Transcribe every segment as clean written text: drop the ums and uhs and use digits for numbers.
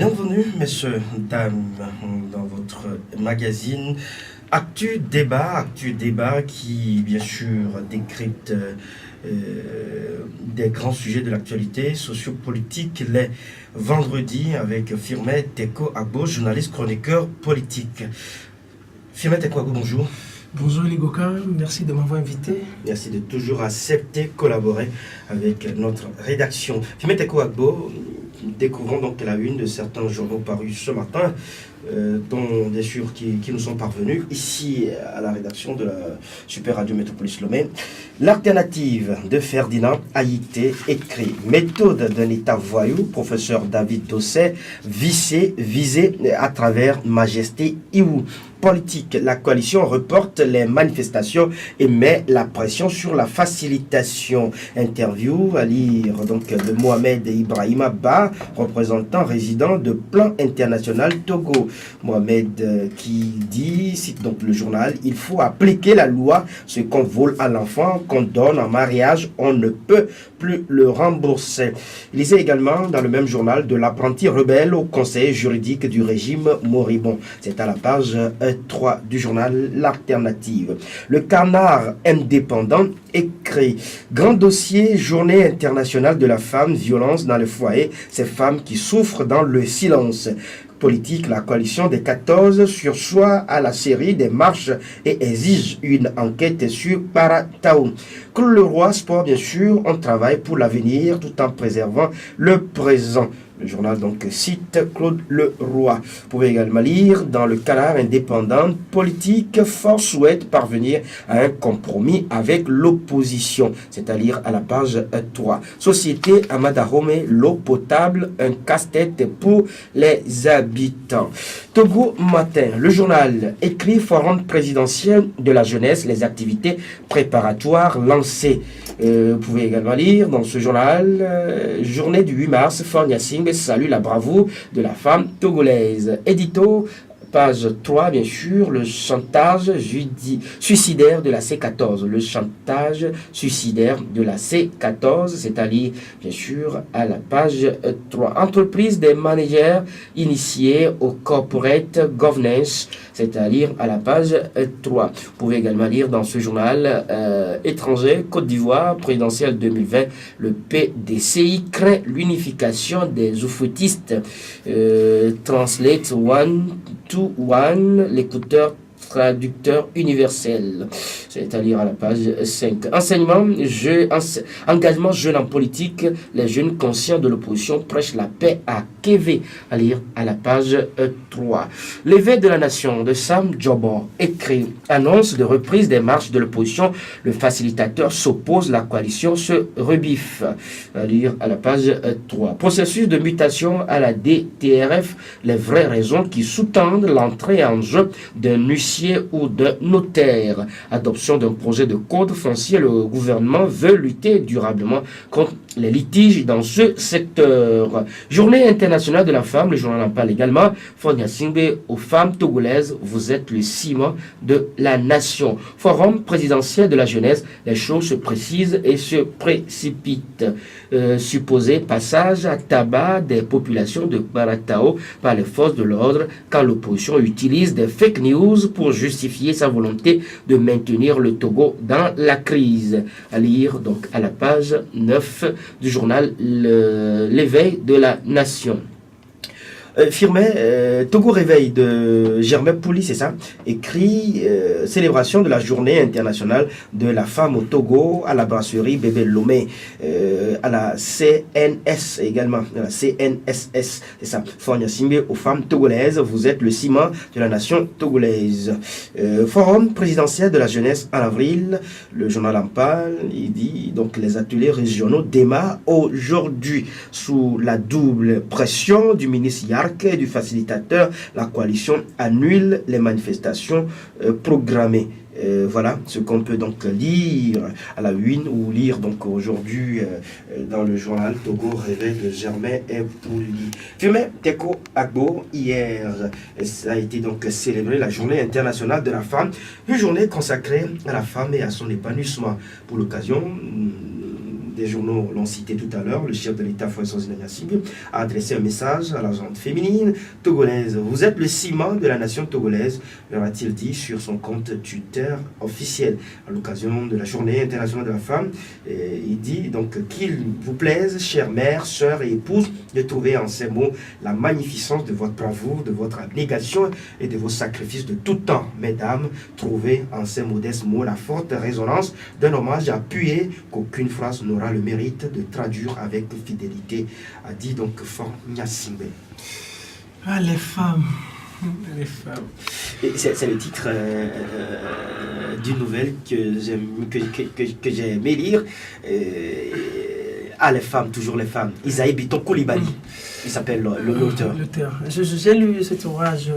Bienvenue, messieurs, dames, dans votre magazine Actu Débat qui, bien sûr, décrypte des grands sujets de l'actualité sociopolitique les vendredis avec Firmet Teko Agbo, journaliste chroniqueur politique. Firmet Teko Agbo, bonjour. Bonjour Ligoka, merci de m'avoir invité. Merci de toujours accepter, collaborer avec notre rédaction. Firmet Teko Agbo, découvrons donc la une de certains journaux parus ce matin, dont bien sûr qui nous sont parvenus ici à la rédaction de la Super Radio Métropolis Lomé. L'alternative de Ferdinand Haïté écrit méthode d'un État voyou, professeur David Dosset, visé à travers Majesté Iou. Politique, la coalition reporte les manifestations et met la pression sur la facilitation. Interview à lire donc de Mohamed Ibrahima Ba, représentant résident de Plan International Togo. Mohamed qui dit, cite donc le journal, il faut appliquer la loi, ce qu'on vole à l'enfant, qu'on donne en mariage, on ne peut plus le rembourser. Il lisait également dans le même journal de l'apprenti rebelle au conseiller juridique du régime moribond. C'est à la page 3 du journal L'Alternative. Le Canard indépendant écrit grand dossier journée internationale de la femme, violence dans le foyer, ces femmes qui souffrent dans le silence. Politique, la coalition des 14 sursoit à la série des marches et exige une enquête sur Paratao. Que le roi sport, bien sûr, on travaille pour l'avenir tout en préservant le présent. Le journal donc cite Claude Leroy. Vous pouvez également lire dans le Canard indépendant politique, force souhaite parvenir à un compromis avec l'opposition. C'est à lire à la page 3. Société Amadahome, l'eau potable, un casse-tête pour les habitants. Togo Matin, le journal écrit forum présidentiel de la jeunesse, les activités préparatoires lancées. Vous pouvez également lire dans ce journal, journée du 8 mars, Fornia Singh salue la bravoure de la femme togolaise. Édito, page 3, bien sûr, le chantage suicidaire de la C14. Le chantage suicidaire de la C14, c'est-à-dire, bien sûr, à la page 3. Entreprise des managers initiés au corporate governance, c'est-à-dire à la page 3. Vous pouvez également lire dans ce journal étranger, Côte d'Ivoire, présidentielle 2020, le PDCI craint l'unification des oufoutistes. Translate one to one, l'écouteur traducteur universel. C'est à lire à la page 5. Enseignement, engagement jeune en politique, les jeunes conscients de l'opposition prêchent la paix à Kévé, à lire à la page 3. L'éveil de la nation de Sam Djobor écrit annonce de reprise des marches de l'opposition, le facilitateur s'oppose, la coalition se rebiffe, à lire à la page 3. Processus de mutation à la DTRF, les vraies raisons qui sous-tendent l'entrée en jeu d'un huissier ou de notaire. Adoption d'un projet de code foncier, le gouvernement veut lutter durablement contre les litiges dans ce secteur. Journée internationale de la femme, le journal en parle également. Fornia Singbe aux femmes togolaises, vous êtes le ciment de la nation. Forum présidentiel de la jeunesse, les choses se précisent et se précipitent. Supposé passage à tabac des populations de Baratao par les forces de l'ordre quand l'opposition utilise des fake news pour justifier sa volonté de maintenir le Togo dans la crise. À lire donc à la page 9 du journal L'éveil de la nation. Firmet, Togo Réveil de Germain Pouli, c'est ça, écrit célébration de la journée internationale de la femme au Togo à la brasserie Bébé Lomé, à la CNS également, à la CNSS, c'est ça, Fornia Simbe aux femmes togolaises, vous êtes le ciment de la nation togolaise. Forum présidentiel de la jeunesse en avril, le journal en parle, il dit donc les ateliers régionaux démarrent aujourd'hui sous la double pression du ministre et du facilitateur, la coalition annule les manifestations programmées. Voilà ce qu'on peut donc lire à la une ou lire donc aujourd'hui dans le journal Togo Réveil de Germain Pouli. Firmet Teko Agbo, hier, ça a été donc célébré la journée internationale de la femme, une journée consacrée à la femme et à son épanouissement. Pour l'occasion, des journaux l'ont cité tout à l'heure, le chef de l'État, François Nyasibe, a adressé un message à la gente féminine togolaise. Vous êtes le ciment de la nation togolaise, leur a-t-il dit sur son compte Twitter officiel. À l'occasion de la Journée internationale de la femme, il dit donc qu'il vous plaise, chères mères, sœurs et épouses, de trouver en ces mots la magnificence de votre bravoure, de votre abnégation et de vos sacrifices de tout temps. Mesdames, trouvez en ces modestes mots la forte résonance d'un hommage appuyé qu'aucune phrase n'aura le mérite de traduire avec fidélité, a dit donc Fort Nyasibe. Ah, les femmes. Les femmes. C'est le titre d'une nouvelle que j'ai aimé lire. Les femmes, toujours les femmes. Isaïe Biton Koulibaly, il s'appelle l'auteur. J'ai lu cet ouvrage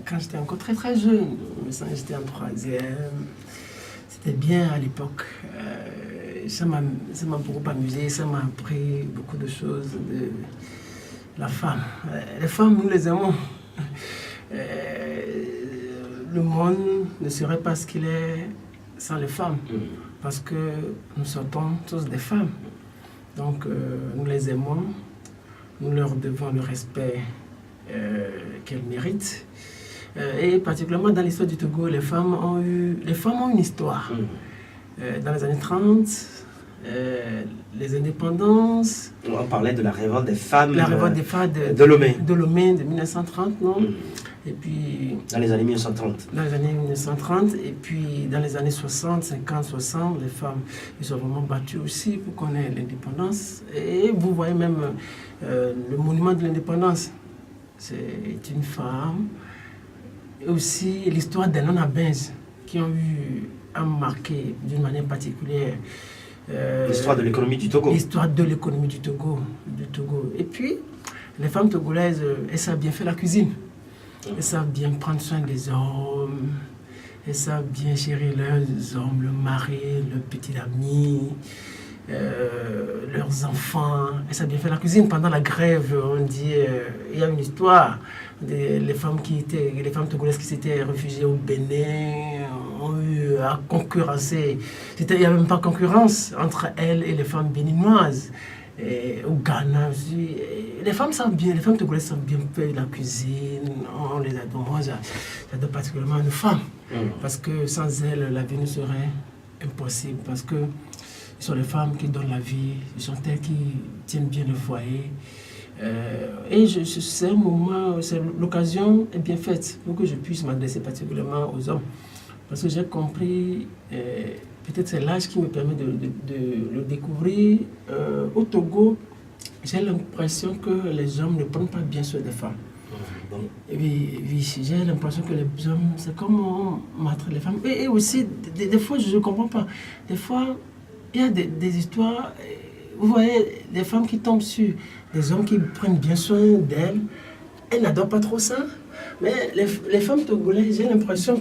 quand j'étais encore très très jeune. J'étais en 3e. C'était bien à l'époque. Ça m'a beaucoup amusé, ça m'a appris beaucoup de choses de la femme. Les femmes, nous les aimons. Le monde ne serait pas ce qu'il est sans les femmes, parce que nous sommes tous des femmes. Donc nous les aimons, nous leur devons le respect qu'elles méritent. Et particulièrement dans l'histoire du Togo, les femmes ont une histoire. Dans les années 30, les indépendances. On parlait de la révolte des femmes. La révolte des femmes de Lomé. De Lomé de 1930, non? Et puis. Dans les années 1930. Dans les années 1930. Et puis dans les années 60, 50, 60, les femmes ils sont vraiment battues aussi pour qu'on ait l'indépendance. Et vous voyez même le monument de l'indépendance. C'est une femme. Et aussi l'histoire des Nana Benz qui ont eu à marquer d'une manière particulière l'histoire de l'économie du Togo. L'histoire de l'économie du Togo. Et puis, les femmes togolaises, elles savent bien faire la cuisine. Elles savent bien prendre soin des hommes. Elles savent bien gérer leurs hommes, le mari, le petit ami, leurs enfants. Elles savent bien faire la cuisine. Pendant la grève, on dit, il y a une histoire. Les femmes togolaises qui s'étaient réfugiées au Bénin ont eu à concurrencer. Il n'y avait même pas concurrence entre elles et les femmes béninoises. Et au Ghana aussi. Les femmes togolaises savent bien faire la cuisine. On les adore. Moi, j'adore particulièrement une femme. Parce que sans elles, la vie ne serait impossible. Parce que ce sont les femmes qui donnent la vie. Ce sont elles qui tiennent bien le foyer. Et c'est un moment, l'occasion est bien faite pour que je puisse m'adresser particulièrement aux hommes. Parce que j'ai compris, peut-être c'est l'âge qui me permet de le découvrir. Au Togo, j'ai l'impression que les hommes ne prennent pas bien soin des femmes. Oui, j'ai l'impression que les hommes, c'est comme on maltraite les femmes. Et aussi, des fois, je ne comprends pas. Des fois, il y a des histoires. Vous voyez, des femmes qui tombent sur des hommes qui prennent bien soin d'elles, elles n'adorent pas trop ça. Mais les femmes togolaises, j'ai l'impression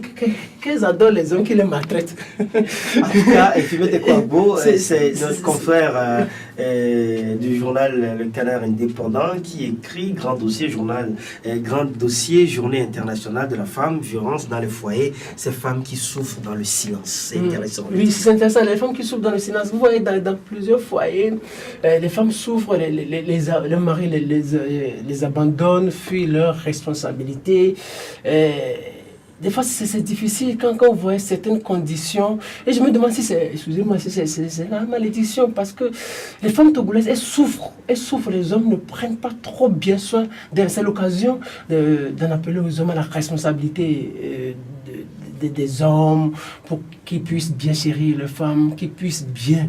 qu'elles adorent les hommes qui les maltraitent. En tout cas, Fumé Kwagbo, c'est notre confrère du journal Le Canard Indépendant qui écrit Grand dossier Journée internationale de la femme, violence dans les foyers, ces femmes qui souffrent dans le silence. C'est intéressant. Oui, c'est intéressant. Les femmes qui souffrent dans le silence. Vous voyez, dans plusieurs foyers, les femmes souffrent, le mari les abandonne, fuit leurs responsabilités. Des fois, c'est difficile quand on voit certaines conditions. Et je me demande si c'est la malédiction, parce que les femmes togolaises, elles souffrent. Les hommes ne prennent pas trop bien soin d'elles. C'est l'occasion d'en appeler aux hommes à la responsabilité des hommes, pour qu'ils puissent bien chérir les femmes, qu'ils puissent bien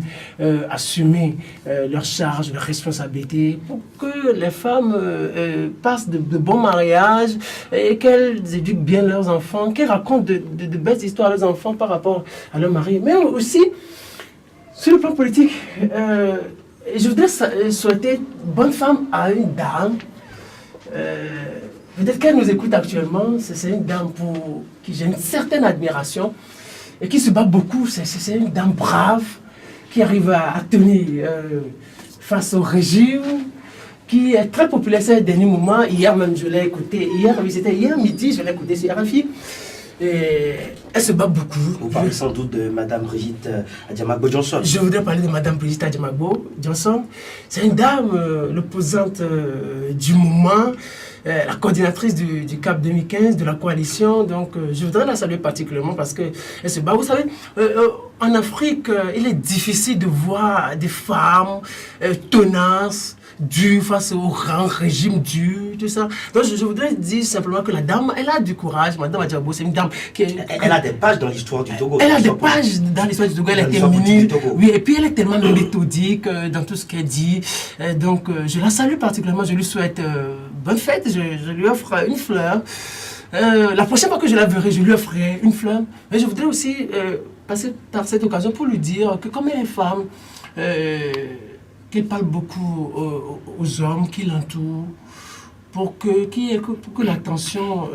assumer leurs charges, leurs responsabilités, pour que les femmes passent de bons mariages et qu'elles éduquent bien leurs enfants, qu'elles racontent de belles histoires à leurs enfants par rapport à leur mari. Mais aussi, sur le plan politique, je voudrais souhaiter bonne femme à une dame. Peut-être qu'elle nous écoute actuellement. C'est une dame pour qui j'ai une certaine admiration et qui se bat beaucoup. C'est une dame brave qui arrive à tenir face au régime, qui est très populaire ces derniers moments. Hier même, je l'ai écouté. Hier midi, je l'ai écouté sur RFI. Et elle se bat beaucoup. Vous parlez sans doute de Madame Brigitte Adjamagbo Johnson. Je voudrais parler de Madame Brigitte Adjamagbo Johnson. C'est une dame, l'opposante du moment, la coordinatrice du CAP 2015, de la coalition. Donc, je voudrais la saluer particulièrement parce qu'elle se bat. Vous savez, en Afrique, il est difficile de voir des femmes tenaces, dures face au grand régime dur, tout ça. Donc, je voudrais dire simplement que la dame, elle a du courage. Madame Adjamagbo, c'est une dame qui... Elle a des pages dans l'histoire du Togo. Elle a des pages dans l'histoire du Togo. Elle est féminine. Oui, et puis elle est tellement méthodique dans tout ce qu'elle dit. Donc, je la salue particulièrement. Je lui souhaite bonne fête. Je lui offre une fleur. La prochaine fois que je la verrai, je lui offrerai une fleur. Mais je voudrais aussi passer par cette occasion pour lui dire que comme elle est femme, qu'elle parle beaucoup aux hommes qui l'entourent, pour que la tension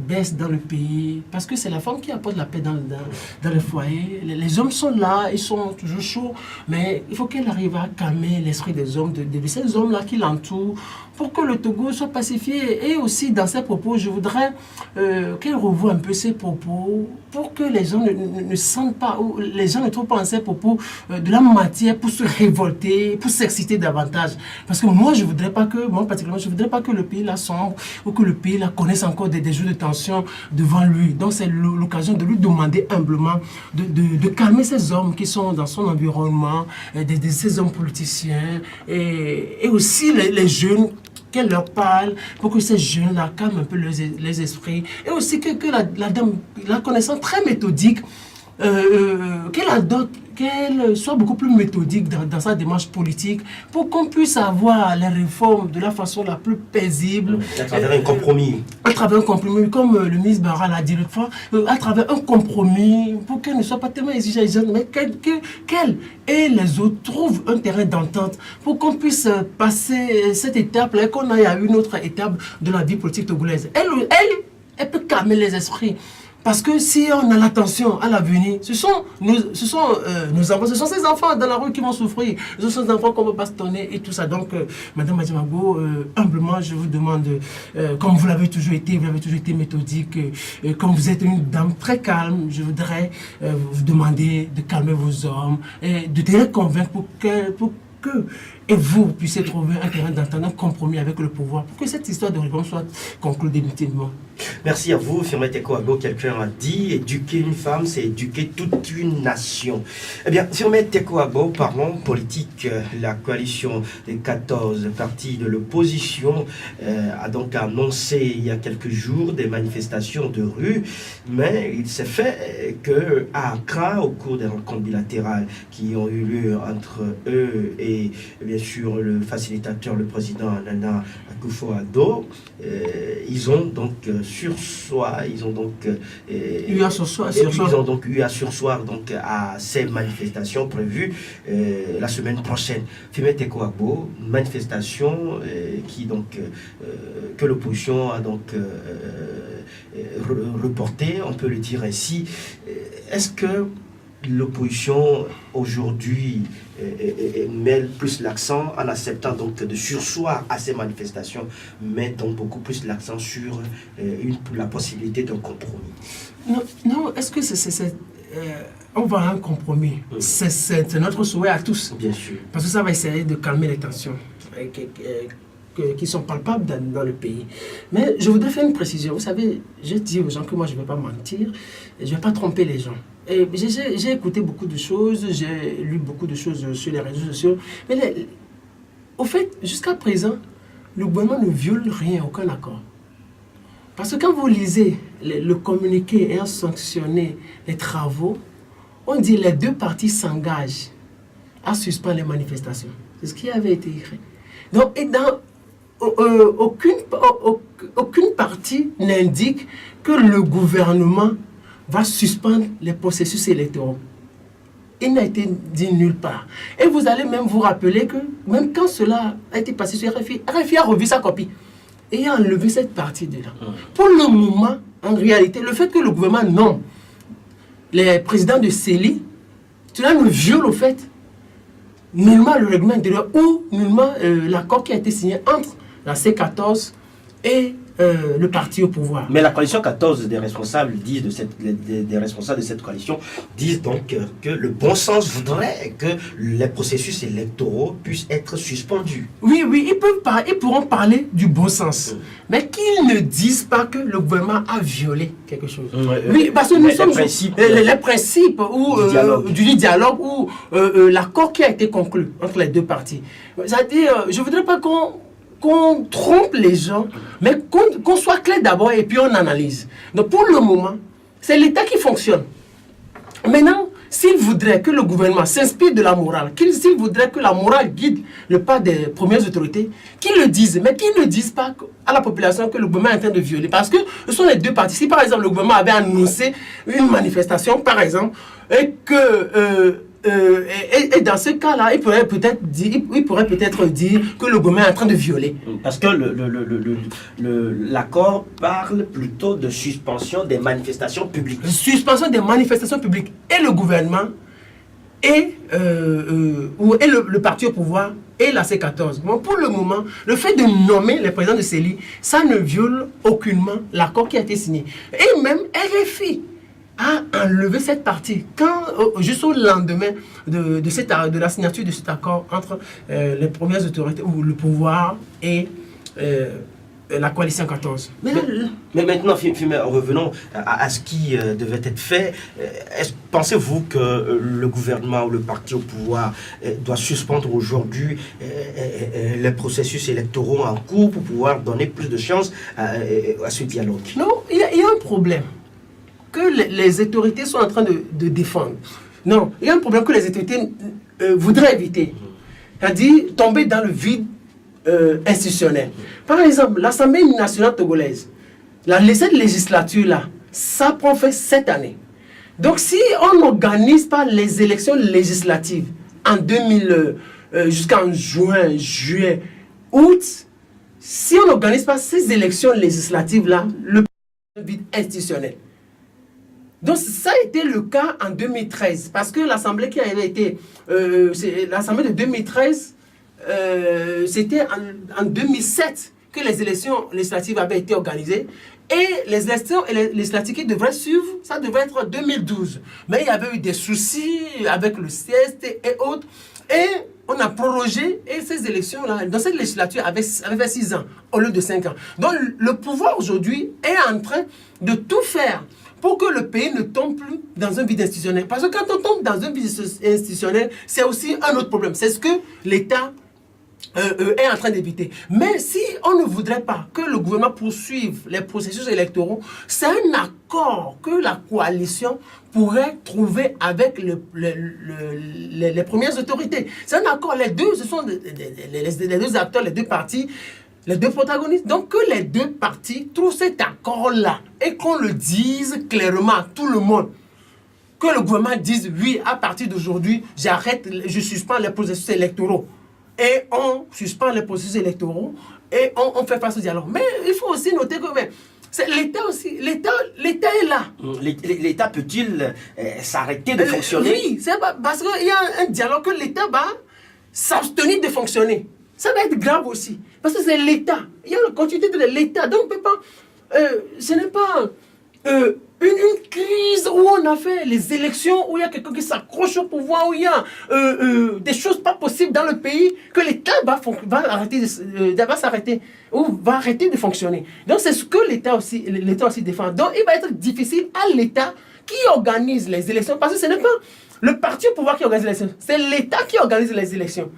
baisse dans le pays. Parce que c'est la femme qui apporte la paix dans le foyer. Les hommes sont là, ils sont toujours chauds, mais il faut qu'elle arrive à calmer l'esprit des hommes, de ces hommes-là qui l'entourent, pour que le Togo soit pacifié. Et aussi, dans ses propos, je voudrais qu'elle revoie un peu ses propos, pour que les gens ne sentent pas, ou les gens ne trouvent pas en ses propos de la matière pour se révolter, pour s'exciter davantage. Parce que moi, particulièrement, je voudrais pas que le pays la sombre, ou que le pays la connaisse encore des jours de tension devant lui. Donc, c'est l'occasion de lui demander humblement de calmer ces hommes qui sont dans son environnement, ces hommes politiciens, et aussi les jeunes, qu'elle leur parle pour que ces jeunes-là calment un peu les esprits. Et aussi que la dame, la connaissance très méthodique, qu'elle soit beaucoup plus méthodique dans sa démarche politique, pour qu'on puisse avoir les réformes de la façon la plus paisible. À travers un compromis. À travers un compromis, comme le ministre Barra l'a dit l'autre fois, à travers un compromis, pour qu'elle ne soit pas tellement exigeante, mais qu'elle et les autres trouvent un terrain d'entente, pour qu'on puisse passer cette étape-là et qu'on aille à une autre étape de la vie politique togolaise. Elle peut calmer les esprits. Parce que si on a l'attention à l'avenir, ce sont nos enfants, ce sont ces enfants dans la rue qui vont souffrir, ce sont ces enfants qu'on va bastonner et tout ça. Donc, Madame Adjamagbo, humblement, je vous demande, comme vous l'avez toujours été méthodique, comme vous êtes une dame très calme, je voudrais vous demander de calmer vos hommes et de les convaincre pour que et vous puissiez trouver un terrain d'entente, un compromis avec le pouvoir pour que cette histoire de réforme soit conclue définitivement. Merci à vous, Firmin Tekoh Agbo. Quelqu'un a dit, éduquer une femme, c'est éduquer toute une nation. Eh bien, Firmin Tekoh Agbo, parlons politique. La coalition des 14 partis de l'opposition a donc annoncé il y a quelques jours des manifestations de rue, mais il s'est fait qu'à Accra, au cours des rencontres bilatérales qui ont eu lieu entre eux et bien sûr le facilitateur, le président Nana Akufo-Addo, ils ont donc eu à sursoir à ces manifestations prévues la semaine prochaine. Firmin Tekoh Agbo, une manifestation que l'opposition a donc reportée, on peut le dire ainsi. Est-ce que l'opposition aujourd'hui met plus l'accent en acceptant donc de sursoir à ces manifestations, met donc beaucoup plus l'accent sur la possibilité d'un compromis? Non, est-ce que on va à un compromis? C'est notre souhait à tous. Bien sûr. Parce que ça va essayer de calmer les tensions qui sont palpables dans le pays. Mais je voudrais faire une précision. Vous savez, je dis aux gens que moi, je ne vais pas mentir, je ne vais pas tromper les gens. Et j'ai écouté beaucoup de choses, j'ai lu beaucoup de choses sur les réseaux sociaux. Mais au fait, jusqu'à présent, le gouvernement ne viole rien, aucun accord. Parce que quand vous lisez le communiqué ayant sanctionné les travaux, on dit que les deux parties s'engagent à suspendre les manifestations. C'est ce qui avait été écrit. Donc, aucune partie n'indique que le gouvernement va suspendre les processus électoraux. Il n'a été dit nulle part. Et vous allez même vous rappeler que, même quand cela a été passé sur RFI, RFI a revu sa copie et a enlevé cette partie de là. Pour le moment, en réalité, le fait que le gouvernement nomme les présidents de CELI, cela ne viole au fait nullement le règlement intérieur ou nullement l'accord qui a été signé entre la C14 et le parti au pouvoir. Mais la coalition 14 des responsables disent des responsables de cette coalition disent donc que le bon sens voudrait que les processus électoraux puissent être suspendus. Oui, ils pourront parler du bon sens, mais qu'ils ne disent pas que le gouvernement a violé quelque chose. Oui, parce que nous sommes les principes du dialogue ou l'accord qui a été conclu entre les deux parties. C'est-à-dire, je ne voudrais pas qu'on trompe les gens, mais qu'on soit clair d'abord et puis on analyse. Donc pour le moment, c'est l'État qui fonctionne. Maintenant, s'il voudrait que le gouvernement s'inspire de la morale, s'il voudrait que la morale guide le pas des premières autorités, qu'ils le disent, mais qu'ils ne disent pas à la population que le gouvernement est en train de violer. Parce que ce sont les deux parties. Si par exemple le gouvernement avait annoncé une manifestation, par exemple, et que... et dans ce cas-là, il pourrait peut-être dire que le gouvernement est en train de violer. Parce que l'accord parle plutôt de suspension des manifestations publiques. Suspension des manifestations publiques. Et le gouvernement, et le parti au pouvoir, et la C14. Bon, pour le moment, le fait de nommer les présidents de CELI, ça ne viole aucunement l'accord qui a été signé. Et même RFI a enlevé cette partie juste au lendemain de la signature de cet accord entre les premières autorités ou le pouvoir et la coalition 14. Mais maintenant, revenons à ce qui devait être fait. Pensez-vous que le gouvernement ou le parti au pouvoir doit suspendre aujourd'hui les processus électoraux en cours pour pouvoir donner plus de chance à ce dialogue? Non, il y a un problème que les autorités sont en train de défendre. Non, il y a un problème que les autorités voudraient éviter. C'est-à-dire tomber dans le vide institutionnel. Par exemple, l'Assemblée nationale togolaise, cette législature-là, ça prend fait 7 années. Donc si on n'organise pas les élections législatives jusqu'en juin, juillet, août, si on n'organise pas ces élections législatives-là, le vide institutionnel. Donc ça a été le cas en 2013, parce que l'Assemblée qui avait été... l'Assemblée de 2013, c'était en 2007 que les élections législatives avaient été organisées. Et les élections législatives qui devraient suivre, ça devait être en 2012. Mais il y avait eu des soucis avec le CST et autres. Et on a prorogé, et ces élections-là, dans cette législature, avaient 6 ans au lieu de 5 ans. Donc le pouvoir aujourd'hui est en train de tout faire pour que le pays ne tombe plus dans un vide institutionnel. Parce que quand on tombe dans un vide institutionnel, c'est aussi un autre problème. C'est ce que l'État est en train d'éviter. Mais si on ne voudrait pas que le gouvernement poursuive les processus électoraux, c'est un accord que la coalition pourrait trouver avec les premières autorités. C'est un accord. Les deux, ce sont les deux acteurs, les deux partis, les deux protagonistes. Donc que les deux partis trouvent cet accord-là et qu'on le dise clairement à tout le monde. Que le gouvernement dise oui, à partir d'aujourd'hui, je suspends les processus électoraux. Et on suspend les processus électoraux et on fait face au dialogue. Mais il faut aussi noter que l'État aussi, l'État est là. L'État peut-il s'arrêter de fonctionner? Oui, c'est parce qu'il y a un dialogue que l'État va s'abstenir de fonctionner. Ça va être grave aussi. Parce que c'est l'État. Il y a la continuité de l'État. Donc on peut pas... ce n'est pas... une crise où on a fait les élections, où il y a quelqu'un qui s'accroche au pouvoir, où il y a des choses pas possibles dans le pays, que l'État va s'arrêter ou va arrêter de fonctionner. Donc c'est ce que l'État aussi défend. Donc il va être difficile à l'État qui organise les élections, parce que ce n'est pas le parti au pouvoir qui organise les élections, c'est l'État qui organise les élections.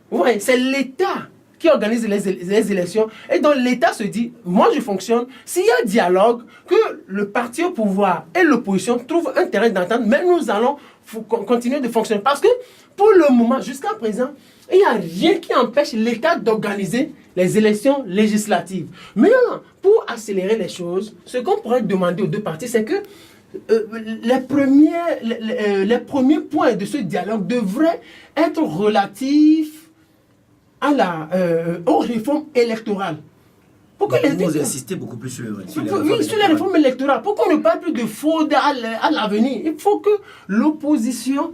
Vous voyez, c'est l'État qui organise les élections. Et donc l'État se dit, moi je fonctionne, s'il y a dialogue, que le parti au pouvoir et l'opposition trouvent un terrain d'entente, mais nous allons continuer de fonctionner. Parce que pour le moment, jusqu'à présent, il n'y a rien qui empêche l'État d'organiser les élections législatives. Mais pour accélérer les choses, ce qu'on pourrait demander aux deux partis, c'est que les premiers points de ce dialogue devraient être relatifs aux réformes électorales. Vous insistez beaucoup plus sur les réformes électorales. Pour qu'on ne parle plus de fraude à l'avenir, il faut que l'opposition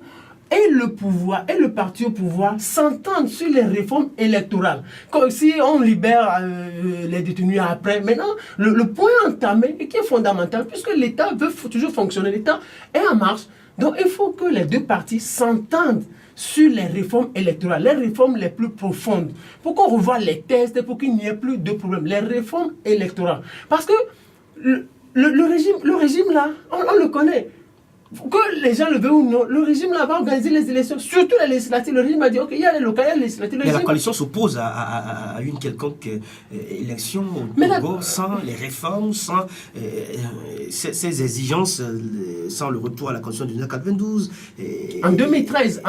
et le pouvoir et le parti au pouvoir s'entendent sur les réformes électorales. Comme si on libère les détenus après. Maintenant, le point entamé et qui est fondamental, puisque l'État veut toujours fonctionner, l'État est en marche. Donc il faut que les deux parties s'entendent sur les réformes électorales, les réformes les plus profondes, pour qu'on revoie les tests, pour qu'il n'y ait plus de problème. Les réformes électorales. Parce que le régime là, on le connaît. Que les gens le veulent ou non, le régime là va organiser les élections, surtout les législatives. Le régime a dit, ok, il y a les locales, il y a les législatives. Mais la coalition s'oppose à une quelconque élection au Togo sans les réformes, sans ces exigences, sans le retour à la constitution de 1992. En 2013,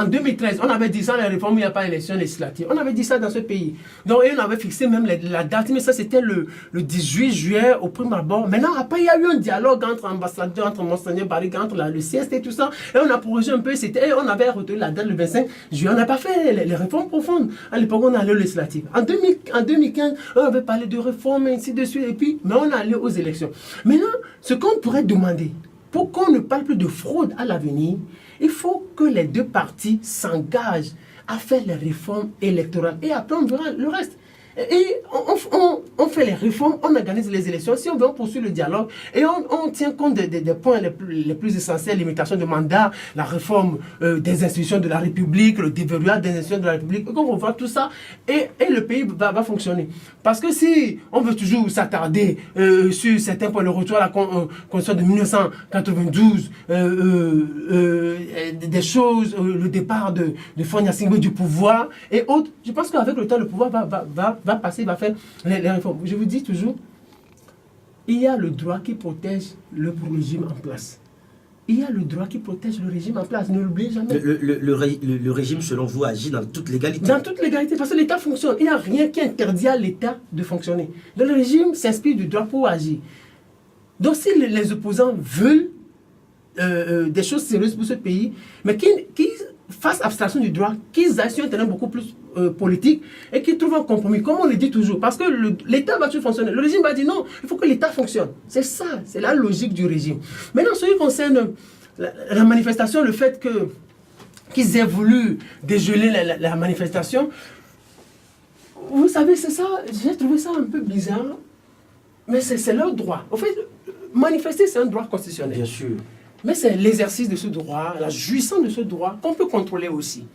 on avait dit sans les réformes, il n'y a pas d'élection législative. On avait dit ça dans ce pays. Donc, on avait fixé même la date, mais ça c'était le 18 juillet au premier abord. Maintenant, après, il y a eu un dialogue entre ambassadeurs, entre Monseigneur Barriga, entre le CST et tout ça. Et on a prorogé un peu, on avait retenu la date le 25 juillet. On n'a pas fait les réformes profondes. À l'époque, on allait aux législatives. En 2015, on avait parlé de réformes, et ainsi de suite. Et puis, mais on allait aux élections. Maintenant, ce qu'on pourrait demander, pour qu'on ne parle plus de fraude à l'avenir, il faut que les deux parties s'engagent à faire les réformes électorales. Et après, on verra le reste. Et on fait les réformes, on organise les élections. Si on veut, on poursuit le dialogue et on tient compte des points les plus essentiels, limitation de mandat, la réforme des institutions de la République, le déverrouillage des institutions de la République. On va voir tout ça et le pays va fonctionner. Parce que si on veut toujours s'attarder sur certains points, le retour à la Constitution de 1992, des choses, le départ de Fagne Gnassingbé du pouvoir et autres, je pense qu'avec le temps, le pouvoir va passer, va faire les réformes. Je vous dis toujours, il y a le droit qui protège le régime en place. Il y a le droit qui protège le régime en place. Ne l'oubliez jamais. Le régime, selon vous, agit dans toute légalité. Dans toute légalité, parce que l'État fonctionne. Il n'y a rien qui interdit à l'État de fonctionner. Donc le régime s'inspire du droit pour agir. Donc si les opposants veulent des choses sérieuses pour ce pays, mais qui fassent abstraction du droit, qu'ils aillent sur un terrain beaucoup plus politique et qu'ils trouvent un compromis, comme on le dit toujours. Parce que l'État va toujours fonctionner. Le régime va dire non, il faut que l'État fonctionne. C'est ça, c'est la logique du régime. Maintenant, ce qui concerne la manifestation, le fait qu'ils aient voulu dégeler la manifestation, vous savez, c'est ça, j'ai trouvé ça un peu bizarre, mais c'est leur droit. En fait, manifester, c'est un droit constitutionnel. Bien sûr. Mais c'est l'exercice de ce droit, la jouissance de ce droit qu'on peut contrôler aussi.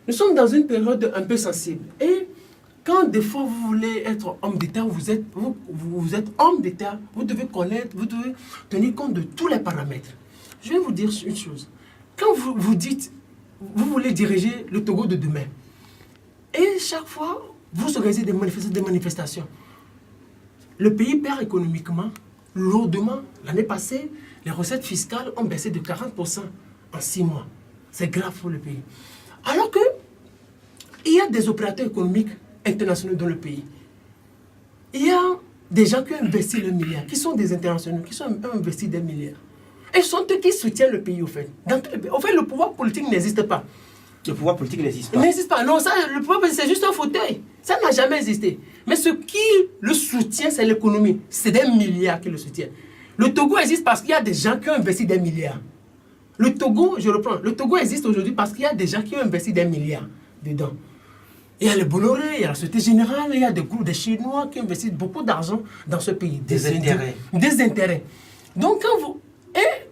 Nous sommes dans une période un peu sensible. Et quand des fois vous voulez être homme d'État, vous êtes homme d'État, vous devez connaître, vous devez tenir compte de tous les paramètres. Je vais vous dire une chose. Quand vous dites, vous voulez diriger le Togo de demain, et chaque fois, vous organisez des manifestations, le pays perd économiquement, lourdement. L'année passée, les recettes fiscales ont baissé de 40% en 6 mois. C'est grave pour le pays. Alors que il y a des opérateurs économiques internationaux dans le pays. Il y a des gens qui ont investi le milliard, qui sont des internationaux, qui ont investi des milliards. Et ce sont eux qui soutiennent le pays, au fait. En fait, le pouvoir politique n'existe pas. Le pouvoir politique n'existe pas. N'existe pas. Non, ça, le pouvoir politique, c'est juste un fauteuil. Ça n'a jamais existé. Mais ce qui le soutient, c'est l'économie. C'est des milliards qui le soutiennent. Le Togo existe parce qu'il y a des gens qui ont investi des milliards. Le Togo, je reprends, le Togo existe aujourd'hui parce qu'il y a des gens qui ont investi des milliards dedans. Il y a le Bolloré, il y a la Société Générale, il y a des groupes de Chinois qui investissent beaucoup d'argent dans ce pays. Des intérêts. Des intérêts. Donc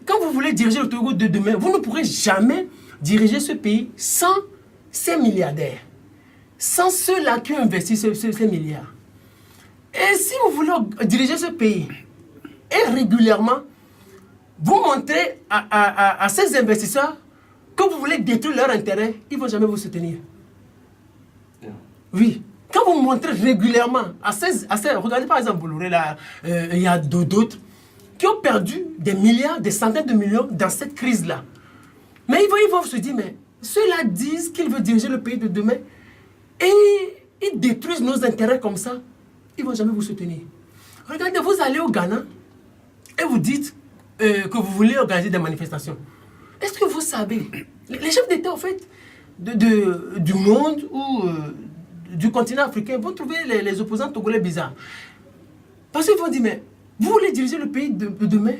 quand vous voulez diriger le Togo de demain, vous ne pourrez jamais diriger ce pays sans ces milliardaires. Sans ceux-là qui ont investi ces milliards. Et si vous voulez diriger ce pays, et régulièrement, vous montrez à ces investisseurs que vous voulez détruire leur intérêt, ils ne vont jamais vous soutenir. Oui. Quand vous montrez régulièrement regardez par exemple Bolloré, là, il y a d'autres qui ont perdu des milliards, des centaines de millions dans cette crise-là. Mais ils vont se dire, mais ceux-là disent qu'ils veulent diriger le pays de demain et ils détruisent nos intérêts comme ça, ils ne vont jamais vous soutenir. Regardez, vous allez au Ghana et vous dites que vous voulez organiser des manifestations. Est-ce que vous savez, les chefs d'État, en fait, du monde ou du continent africain vont trouver les opposants togolais bizarres. Parce qu'ils vont dire, mais vous voulez diriger le pays de demain,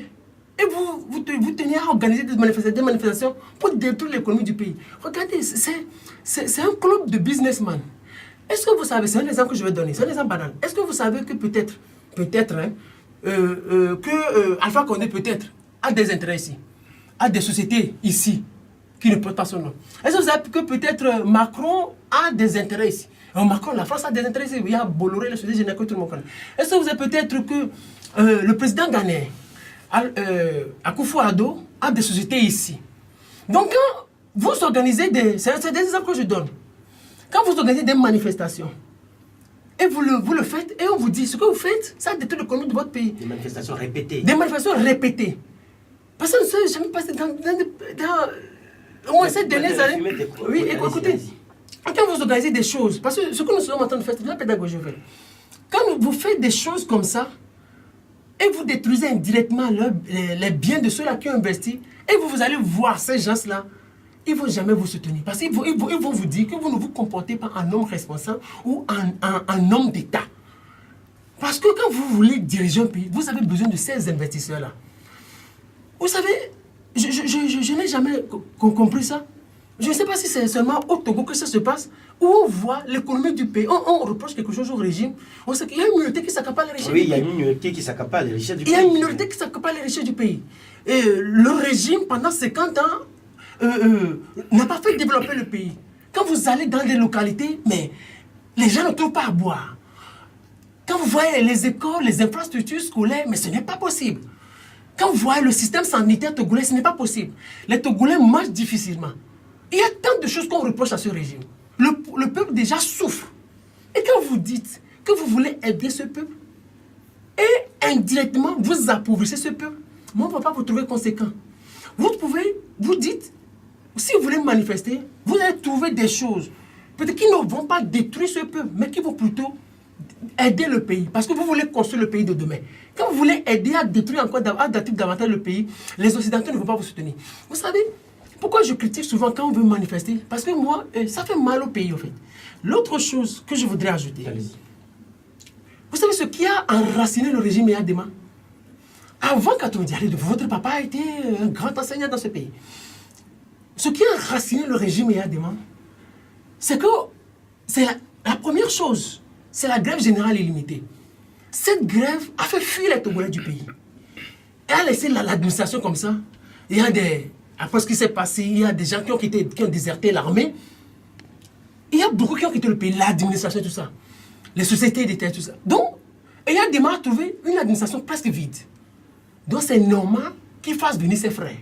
Et vous tenez à organiser des manifestations pour détruire l'économie du pays. Regardez, c'est un club de businessmen. Est-ce que vous savez, c'est un exemple que je vais donner, c'est un exemple banal. Est-ce que vous savez que peut-être, Alpha Condé peut-être a des intérêts ici, a des sociétés ici qui ne portent pas son nom. Est-ce que vous savez que peut-être Macron a des intérêts ici? Macron, la France a des intérêts ici. Il y a Bolloré, la Société Générale que tout le monde connaît. Est-ce que vous savez peut-être que le président ghanéen, Akufo-Addo, a des sociétés ici? Donc quand vous organisez c'est des exemples que je donne. Quand vous organisez des manifestations, et vous le faites, et on vous dit, ce que vous faites, ça détruit l'économie de votre pays. Des manifestations répétées. Des manifestations répétées. Parce que ça, jamais passé dans au moins ces dernières années. Oui, écoutez, quand vous organisez des choses, parce que ce que nous sommes en train de faire, c'est de la pédagogie. Quand vous faites des choses comme ça, et vous détruisez indirectement les biens de ceux-là qui ont investi, et vous allez voir ces gens-là, ils ne vont jamais vous soutenir. Parce qu'ils vont vous dire que vous ne vous comportez pas en homme responsable ou en homme d'État. Parce que quand vous voulez diriger un pays, vous avez besoin de ces investisseurs-là. Vous savez, je n'ai jamais compris ça. Je ne sais pas si c'est seulement au Togo que ça se passe, où on voit l'économie du pays. On reproche quelque chose au régime. On sait qu'il y a une minorité qui s'accapare les richesses du pays. Oui, il y a une minorité qui s'accapare les richesses du pays. Il y a une minorité qui s'accapare les richesses du pays. Et le régime, pendant 50 ans, n'a pas fait développer le pays. Quand vous allez dans des localités, mais les gens ne trouvent pas à boire. Quand vous voyez les écoles, les infrastructures scolaires, mais ce n'est pas possible. Quand vous voyez le système sanitaire togolais, ce n'est pas possible. Les Togolais mangent difficilement. Il y a tant de choses qu'on reproche à ce régime. Le peuple déjà souffre. Et quand vous dites que vous voulez aider ce peuple, et indirectement vous appauvrissez ce peuple, moi, on ne va pas vous trouver conséquent. Vous dites, si vous voulez manifester, vous allez trouver des choses, peut-être qui ne vont pas détruire ce peuple, mais qui vont plutôt aider le pays. Parce que vous voulez construire le pays de demain. Quand vous voulez aider à détruire encore davantage le pays, les Occidentaux ne vont pas vous soutenir. Vous savez, pourquoi je critique souvent quand on veut manifester? Parce que moi, ça fait mal au pays, en fait. L'autre chose que je voudrais ajouter, vous savez ce qui a enraciné le régime Eyadema? Avant 90, votre papa a été un grand enseignant dans ce pays. Ce qui a enraciné le régime Eyadema, c'est que la première chose, c'est la grève générale illimitée. Cette grève a fait fuir les Togolais du pays. Elle a laissé l'administration comme ça. Il y a après ce qui s'est passé, il y a des gens qui ont déserté l'armée. Il y a beaucoup qui ont quitté le pays, l'administration, tout ça. Les sociétés d'État, tout ça. Donc, Eyadema a trouvé une administration presque vide. Donc c'est normal qu'il fasse venir ses frères.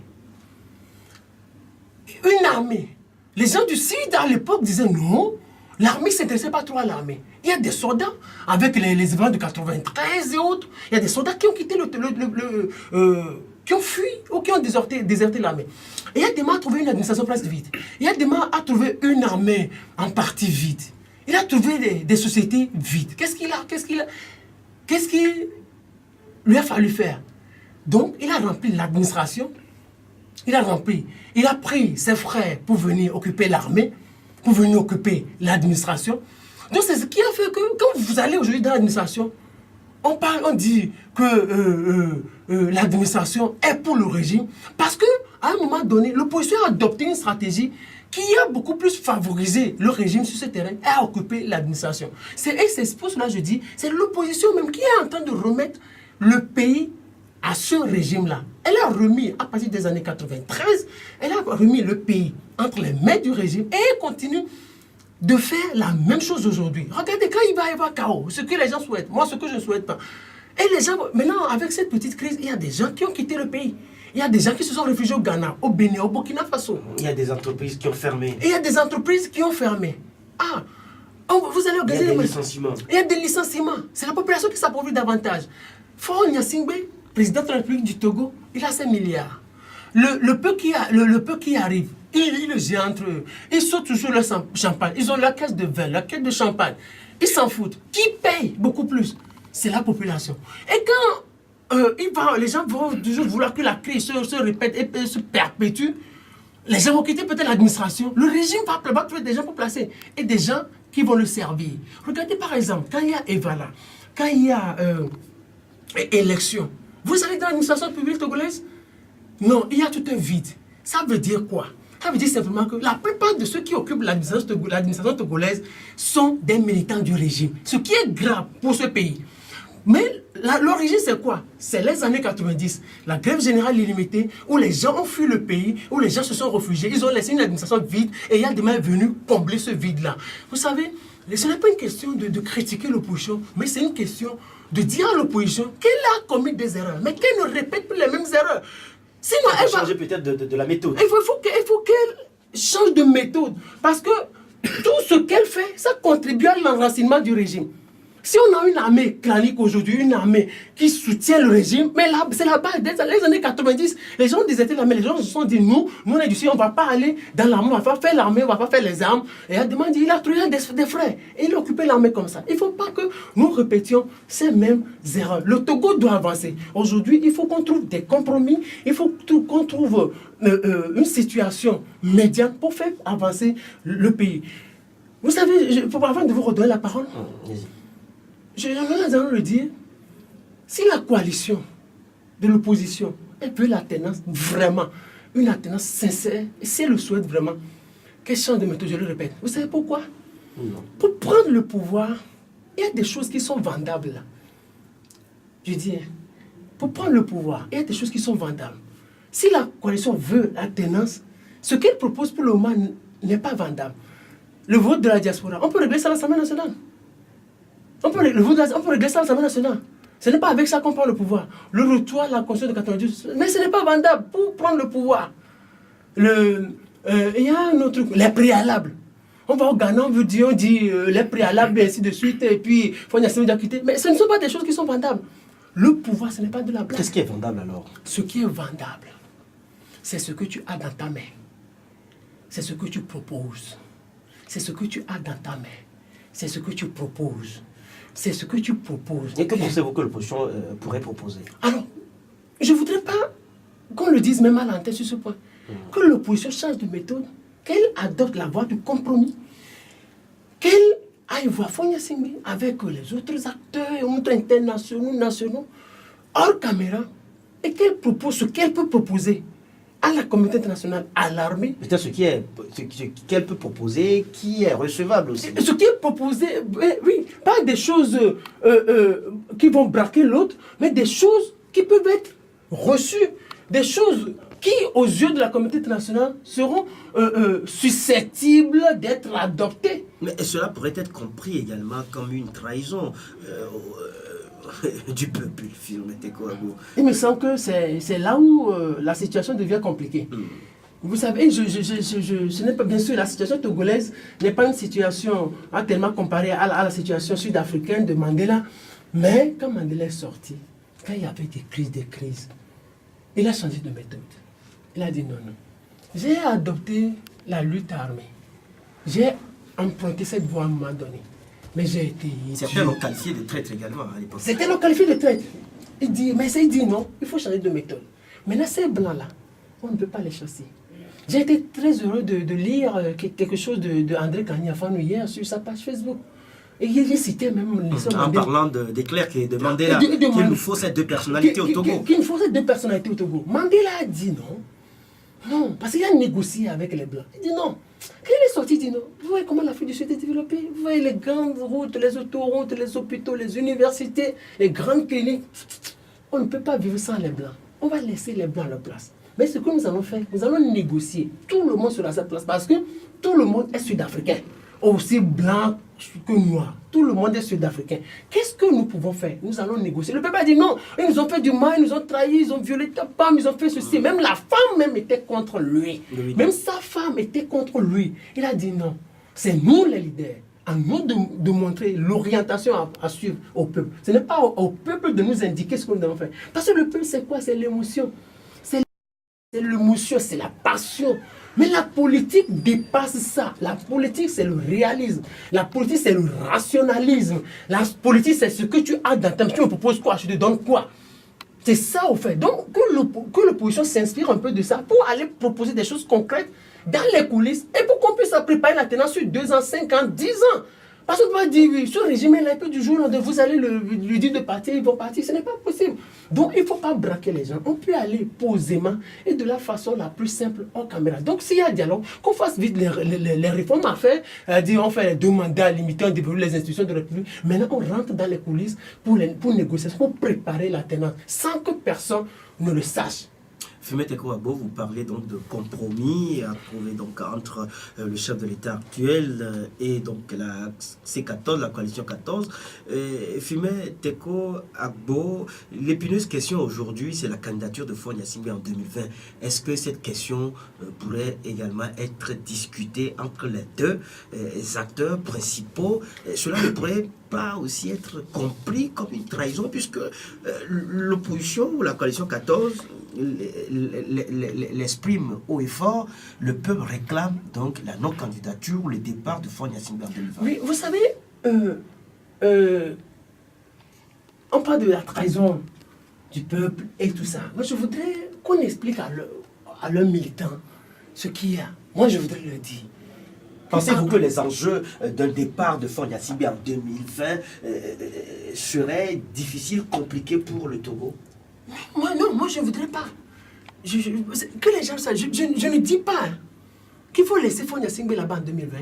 Une armée. Les gens du Sud à l'époque disaient non, l'armée ne s'intéressait pas trop à l'armée. Il y a des soldats, avec les événements de 93 et autres, il y a des soldats qui ont quitté qui ont fui ou qui ont déserté l'armée. Et Eyadema a trouvé une administration presque vide. Eyadema a trouvé une armée en partie vide. Il a trouvé des sociétés vides. Qu'est-ce qu'il lui a fallu faire? Donc, il a rempli l'administration, il a pris ses frères pour venir occuper l'armée, pour venir occuper l'administration. Donc, c'est ce qui a fait que, quand vous allez aujourd'hui dans l'administration, on dit que l'administration est pour le régime, parce qu'à un moment donné, l'opposition a adopté une stratégie qui a beaucoup plus favorisé le régime sur ce terrain et a occupé l'administration. C'est pour cela que je dis, c'est l'opposition même qui est en train de remettre le pays à ce régime-là. Elle a remis, à partir des années 93, elle a remis le pays entre les mains du régime et elle continue de faire la même chose aujourd'hui. Regardez, quand il va y avoir chaos, ce que les gens souhaitent, moi ce que je ne souhaite pas. Et les gens, maintenant, avec cette petite crise, il y a des gens qui ont quitté le pays. Il y a des gens qui se sont réfugiés au Ghana, au Bénin, au Burkina Faso. Il y a des entreprises qui ont fermé. Et il y a des entreprises qui ont fermé. Ah, vous allez organiser il y a des licenciements. Il y a des licenciements. C'est la population qui s'appauvrit davantage. Faure Gnassingbé, président de la République du Togo, il a 5 milliards. Le peu qui arrive, il le gère entre eux. Ils sautent toujours le champagne. Ils ont la caisse de vin, la caisse de champagne. Ils s'en foutent. Qui paye beaucoup plus? C'est la population. Et quand les gens vont toujours vouloir que la crise se répète et se perpétue, les gens vont quitter peut-être l'administration. Le régime va trouver des gens pour placer. Et des gens qui vont le servir. Regardez par exemple, quand il y a Evala, quand il y a élection, vous allez dans l'administration publique togolaise, Non, il y a tout un vide. Ça veut dire quoi? Ça veut dire simplement que la plupart de ceux qui occupent l'administration togolaise sont des militants du régime. Ce qui est grave pour ce pays. Mais l'origine, c'est quoi? C'est les années 90, la grève générale illimitée, où les gens ont fui le pays, où les gens se sont réfugiés, ils ont laissé une administration vide, et il y a des mains venues combler ce vide-là. Vous savez, ce n'est pas une question de critiquer l'opposition, mais c'est une question de dire à l'opposition qu'elle a commis des erreurs, mais qu'elle ne répète plus les mêmes erreurs. Sinon, elle va changer peut-être de la méthode. Il faut qu'elle change de méthode, parce que tout ce qu'elle fait, ça contribue à l'enracinement du régime. Si on a une armée clanique aujourd'hui, une armée qui soutient le régime, mais là, c'est la base. Dès les années 90, les gens disaient mais les gens se sont dit, nous on est d'ici, on ne va pas aller dans l'armée, on ne va pas faire l'armée, on ne va pas faire les armes. Et Adema dit, il a trouvé des frères. Et il a occupé l'armée comme ça. Il ne faut pas que nous répétions ces mêmes erreurs. Le Togo doit avancer. Aujourd'hui, il faut qu'on trouve des compromis, il faut qu'on trouve une situation médiane pour faire avancer le pays. Vous savez, avant de vous redonner la parole, j'aimerais le dire, si la coalition de l'opposition, elle veut l'alternance vraiment, une alternance sincère, et si elle le souhaite vraiment, qu'elle change de méthode, je le répète. Vous savez pourquoi? Non. Pour prendre le pouvoir, il y a des choses qui sont vendables là. Je dis, pour prendre le pouvoir, il y a des choses qui sont vendables. Si la coalition veut l'alternance, ce qu'elle propose pour le moment n'est pas vendable. Le vote de la diaspora, on peut régler ça à l'Assemblée nationale. On peut régler ça à l'Assemblée nationale. Ce n'est pas avec ça qu'on prend le pouvoir. Le retour à la Constitution de 92, mais ce n'est pas vendable pour prendre le pouvoir. Il y a un autre truc, les préalables. On va au Ghana, on dit les préalables et ainsi de suite, et puis il faut y quitter. Mais ce ne sont pas des choses qui sont vendables. Le pouvoir, ce n'est pas de la blague. Qu'est-ce qui est vendable alors? Ce qui est vendable, c'est ce que tu as dans ta main. C'est ce que tu proposes. C'est ce que tu as dans ta main. C'est ce que tu proposes. C'est ce que tu proposes. Et que pensez-vous que l'opposition pourrait proposer? Alors, je ne voudrais pas qu'on le dise même à l'antenne sur ce point. Que l'opposition change de méthode, qu'elle adopte la voie du compromis, qu'elle aille voir Fonia Singh avec les autres acteurs et autres internationaux, nationaux, hors caméra, et qu'elle propose ce qu'elle peut proposer à la communauté internationale, à l'armée. C'est-à-dire ce qu'elle peut proposer qui est recevable aussi. Ce qui est proposé, oui, pas des choses qui vont braquer l'autre, mais des choses qui peuvent être reçues, des choses qui, aux yeux de la communauté internationale, seront susceptibles d'être adoptées. Mais cela pourrait être compris également comme une trahison du peuple, Il me semble que c'est là où la situation devient compliquée. Vous savez, ce n'est pas, bien sûr, la situation togolaise n'est pas une situation tellement comparée à la situation sud-africaine de Mandela, mais quand Mandela est sorti, quand il y avait des crises, il a changé de méthode. Il a dit non. J'ai adopté la lutte armée. J'ai emprunté cette voie à un moment donné. Mais j'ai été... Certains l'ont qualifié de traître également à l'époque. Certains l'ont qualifié de traître. Il dit non, il faut changer de méthode. Maintenant, ces blancs-là, on ne peut pas les chasser. J'ai été très heureux de lire quelque chose de André Kanyafano hier sur sa page Facebook. Et il citait même... En parlant des clercs et de Mandela, qu'il nous faut ces deux personnalités au Togo. Qu'il nous faut ces deux personnalités au Togo. Mandela a dit non. Non, parce qu'il a négocié avec les Blancs. Il dit non. Quand il est sorti, il dit non. Vous voyez comment l'Afrique du Sud est développée? Vous voyez les grandes routes, les autoroutes, les hôpitaux, les universités, les grandes cliniques. On ne peut pas vivre sans les Blancs. On va laisser les Blancs à leur place. Mais ce que nous allons faire, nous allons négocier. Tout le monde sera à sa place parce que tout le monde est sud-africain. Aussi blanc que noir. Tout le monde est sud-africain. Qu'est-ce que nous pouvons faire? Nous allons négocier. Le peuple a dit non. Ils nous ont fait du mal, ils nous ont trahi, ils ont violé ta femme, ils ont fait ceci. Même la femme même était contre lui. Même sa femme était contre lui. Il a dit non. C'est nous les leaders. À nous de montrer l'orientation à suivre au peuple. Ce n'est pas au peuple de nous indiquer ce que nous devons faire. Parce que le peuple, c'est quoi? C'est l'émotion. C'est l'émotion, c'est la passion. Mais la politique dépasse ça. La politique, c'est le réalisme. La politique, c'est le rationalisme. La politique, c'est ce que tu as dans ta main. Tu me proposes quoi? Je te donne quoi? C'est ça, au fait. Donc, que l'opposition s'inspire un peu de ça pour aller proposer des choses concrètes dans les coulisses et pour qu'on puisse préparer la tenance sur 2 ans, 5 ans, 10 ans. Parce qu'on va dire, oui, ce régime-là, du jour au lendemain, vous allez lui dire de partir, ils vont partir. Ce n'est pas possible. Donc, il ne faut pas braquer les gens. On peut aller posément et de la façon la plus simple en caméra. Donc, s'il y a un dialogue, qu'on fasse vite les réformes à faire. On fait les 2 mandats limités, on développe les institutions de la République. Maintenant, on rentre dans les coulisses pour négocier, pour préparer la tenance, sans que personne ne le sache. Fumé Tekoh Agbo, vous parlez donc de compromis à trouver donc entre le chef de l'État actuel et donc la C14, la coalition 14. Fumé Tekoh Agbo, l'épineuse question aujourd'hui, c'est la candidature de Faure Gnassingbé en 2020. Est-ce que cette question pourrait également être discutée entre les deux acteurs principaux? Cela ne pourrait pas aussi être compris comme une trahison, puisque l'opposition ou la coalition 14 l'exprime haut et fort, le peuple réclame donc la non-candidature ou le départ de Faure Gnassingbé en 2020. Oui, vous savez, on parle de la trahison du peuple et tout ça. Moi, je voudrais qu'on explique à leurs militants ce qu'il y a. Moi, je voudrais le dire. Pensez-vous que les enjeux d'un départ de Faure Gnassingbé en 2020 seraient difficiles, compliqués pour le Togo? Moi, non, moi je ne voudrais pas. Que les gens sachent, je ne dis pas qu'il faut laisser Faure Gnassingbé là-bas en 2020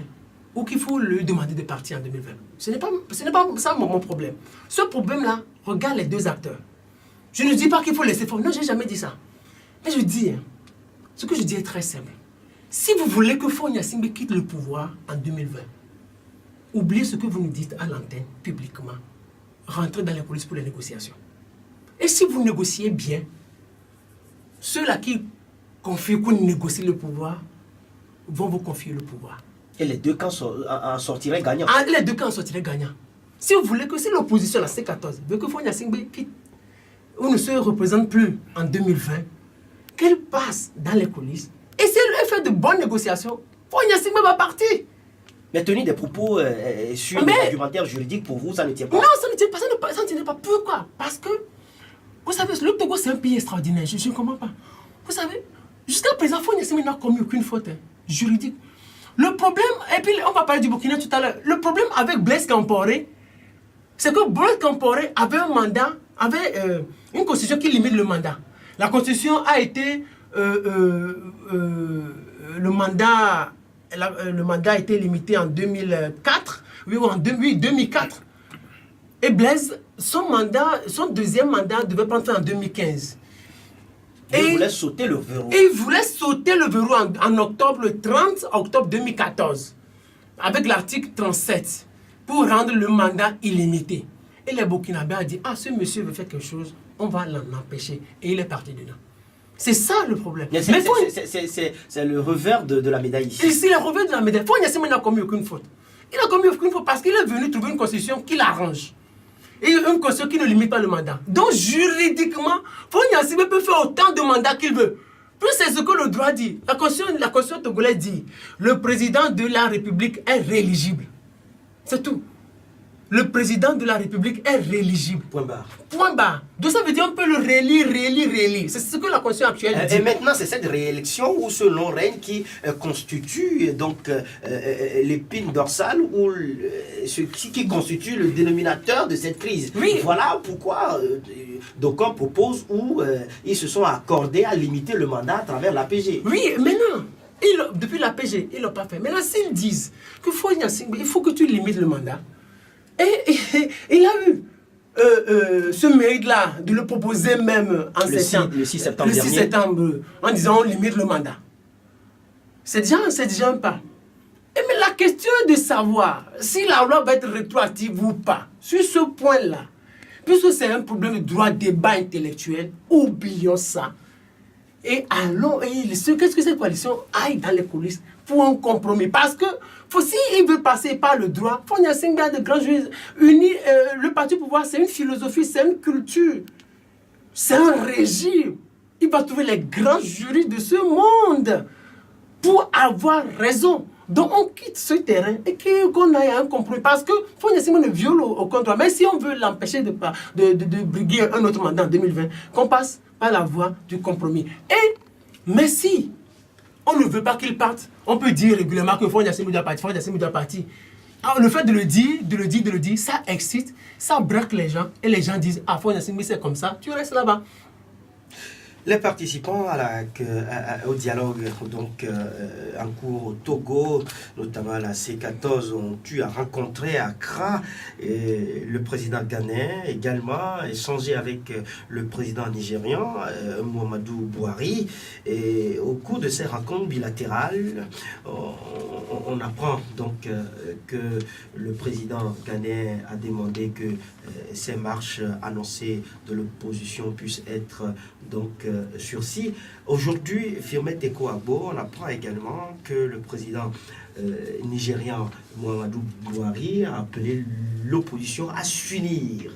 ou qu'il faut lui demander de partir en 2020. Ce n'est pas ça mon problème. Ce problème-là, regarde les 2 acteurs. Je ne dis pas qu'il faut laisser Faure. Non, je n'ai jamais dit ça. Mais je dis, ce que je dis est très simple. Si vous voulez que Faure Gnassingbé quitte le pouvoir en 2020, oubliez ce que vous nous dites à l'antenne, publiquement. Rentrez dans les coulisses pour les négociations. Et si vous négociez bien, ceux-là qui confient qu'on négocie le pouvoir vont vous confier le pouvoir. Et les 2 camps en sortiraient gagnants. Les 2 camps en sortiraient gagnants. Si vous voulez que si l'opposition, la C14, veut que Faure Gnassingbé quitte ou ne se représente plus en 2020, qu'elle passe dans les coulisses. Et si elle fait de bonnes négociations, Faure Gnassingbé va partir. Mais tenir des propos sur les argumentaires juridiques, pour vous, ça ne tient pas? Non, ça ne tient pas, ça ne tient pas. Pourquoi? Parce que, vous savez, le Togo, c'est un pays extraordinaire. Je ne comprends pas. Vous savez, jusqu'à présent, Faure Gnassingbé n'a commis aucune faute juridique. Le problème, et puis on va parler du Burkina tout à l'heure, le problème avec Blaise Compaoré, c'est que Blaise Compaoré avait un mandat, avait une constitution qui limite le mandat. La constitution a été... le mandat a été limité en 2004, oui, en 2004. Et Blaise, son 2e mandat devait prendre fin en 2015. Et il voulait sauter le verrou. Et il voulait sauter le verrou en octobre, le 30 octobre 2014, avec l'article 37, pour rendre le mandat illimité. Et les Burkinabés ont dit, ce monsieur veut faire quelque chose, on va l'en empêcher. Et il est parti dedans. C'est ça le problème. C'est le revers de la médaille ici. C'est le revers de la médaille. Faure Gnassingbé n'a commis aucune faute. Il n'a commis aucune faute parce qu'il est venu trouver une constitution qui l'arrange. Et une constitution qui ne limite pas le mandat. Donc juridiquement, Faure Gnassingbé peut faire autant de mandats qu'il veut. Plus c'est ce que le droit dit. La constitution togolaise dit, le président de la République est rééligible. C'est tout. Le président de la République est rééligible. Point barre. Point barre. Donc ça veut dire qu'on peut le réélire. C'est ce que la Constitution actuelle dit. Et maintenant, c'est cette réélection ou ce long-règne qui constitue donc l'épine dorsale ou ce qui constitue le dénominateur de cette crise. Oui. Voilà pourquoi d'aucuns proposent ou ils se sont accordés à limiter le mandat à travers l'APG. Oui, maintenant, depuis l'APG, ils ne l'ont pas fait. Maintenant, s'ils disent que Faure Gnassingbé, il faut que tu limites le mandat, et il a eu ce mérite-là de le proposer même en septembre. Le 6 septembre le 6 dernier. septembre, en disant on limite le mandat. C'est déjà un pas. Mais la question est de savoir si la loi va être rétroactive ou pas. Sur ce point-là, puisque c'est un problème de droit débat intellectuel, oublions ça. Et allons, qu'est-ce que cette coalition aille dans les coulisses pour un compromis. Parce que s'il veut passer par le droit, Faure Gnassingbé a de grands juristes. Le parti au pouvoir, c'est une philosophie, c'est une culture, c'est un régime. Il va trouver les grands juristes de ce monde pour avoir raison. Donc on quitte ce terrain et qu'on aille à un compromis. Parce que Faure Gnassingbé ne viole aucun droit. Mais si on veut l'empêcher de briguer un autre mandat en 2020, qu'on passe par la voie du compromis. Mais si on ne veut pas qu'il parte, on peut dire régulièrement que Faure Gnassingbé doit partir. le fait de le dire, ça excite, ça braque les gens. Et les gens disent, ah, Fonya Singbe, c'est comme ça, tu restes là-bas. Les participants au dialogue donc, en cours au Togo, notamment à la C14, ont eu à rencontrer à Accra le président ghanéen, également échangé avec le président nigérian, Muhammadu Buhari. Et au cours de ces rencontres bilatérales, on apprend donc que le président ghanéen a demandé que ces marches annoncées de l'opposition puissent être donc sursis. Aujourd'hui, Firmin Teko Agbo, on apprend également que le président nigérian Muhammadu Buhari a appelé l'opposition à s'unir.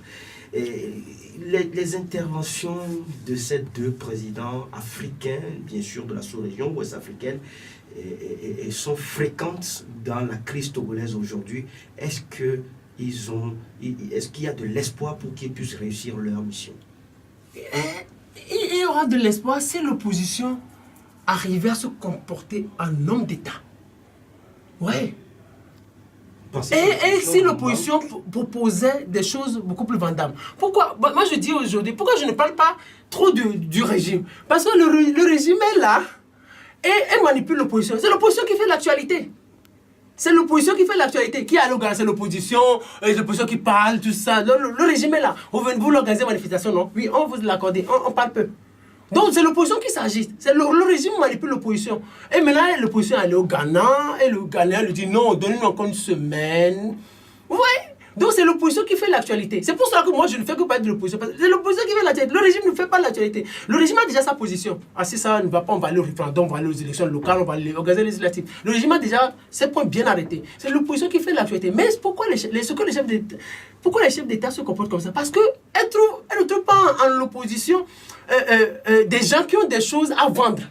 Les interventions de ces deux présidents africains, bien sûr de la sous-région ouest-africaine, sont fréquentes dans la crise togolaise aujourd'hui. Est-ce qu'il y a de l'espoir pour qu'ils puissent réussir leur mission? Il y aura de l'espoir si l'opposition arrivait à se comporter en homme d'État. Ouais. Et si l'opposition proposait des choses beaucoup plus vendables. Pourquoi? Moi je dis aujourd'hui, pourquoi je ne parle pas trop du régime? Parce que le régime est là et manipule l'opposition. C'est l'opposition qui fait l'actualité. C'est l'opposition qui fait l'actualité. Qui a organisé l'opposition? L'opposition qui parle, tout ça. Le régime est là. Vous l'organisez manifestation, non? Oui, on vous l'accorde. On parle peu. Donc c'est l'opposition qui s'agite. C'est le régime manipule l'opposition. Et maintenant, l'opposition est allée au Ghana. Et le Ghanéen lui dit non, donnez-nous encore une semaine. Ouais. Donc c'est l'opposition qui fait l'actualité. C'est pour ça que moi je ne fais que parler de l'opposition. C'est l'opposition qui fait l'actualité. Le régime ne fait pas l'actualité. Le régime a déjà sa position. Ah si ça ne va pas, on va aller au référendum, on va aller aux élections locales, on va aller organiser les législatives. Le régime a déjà ses points bien arrêtés. C'est l'opposition qui fait l'actualité. Mais pourquoi les chefs d'État se comportent comme ça? Parce qu'elles ne trouvent pas en l'opposition des gens qui ont des choses à vendre.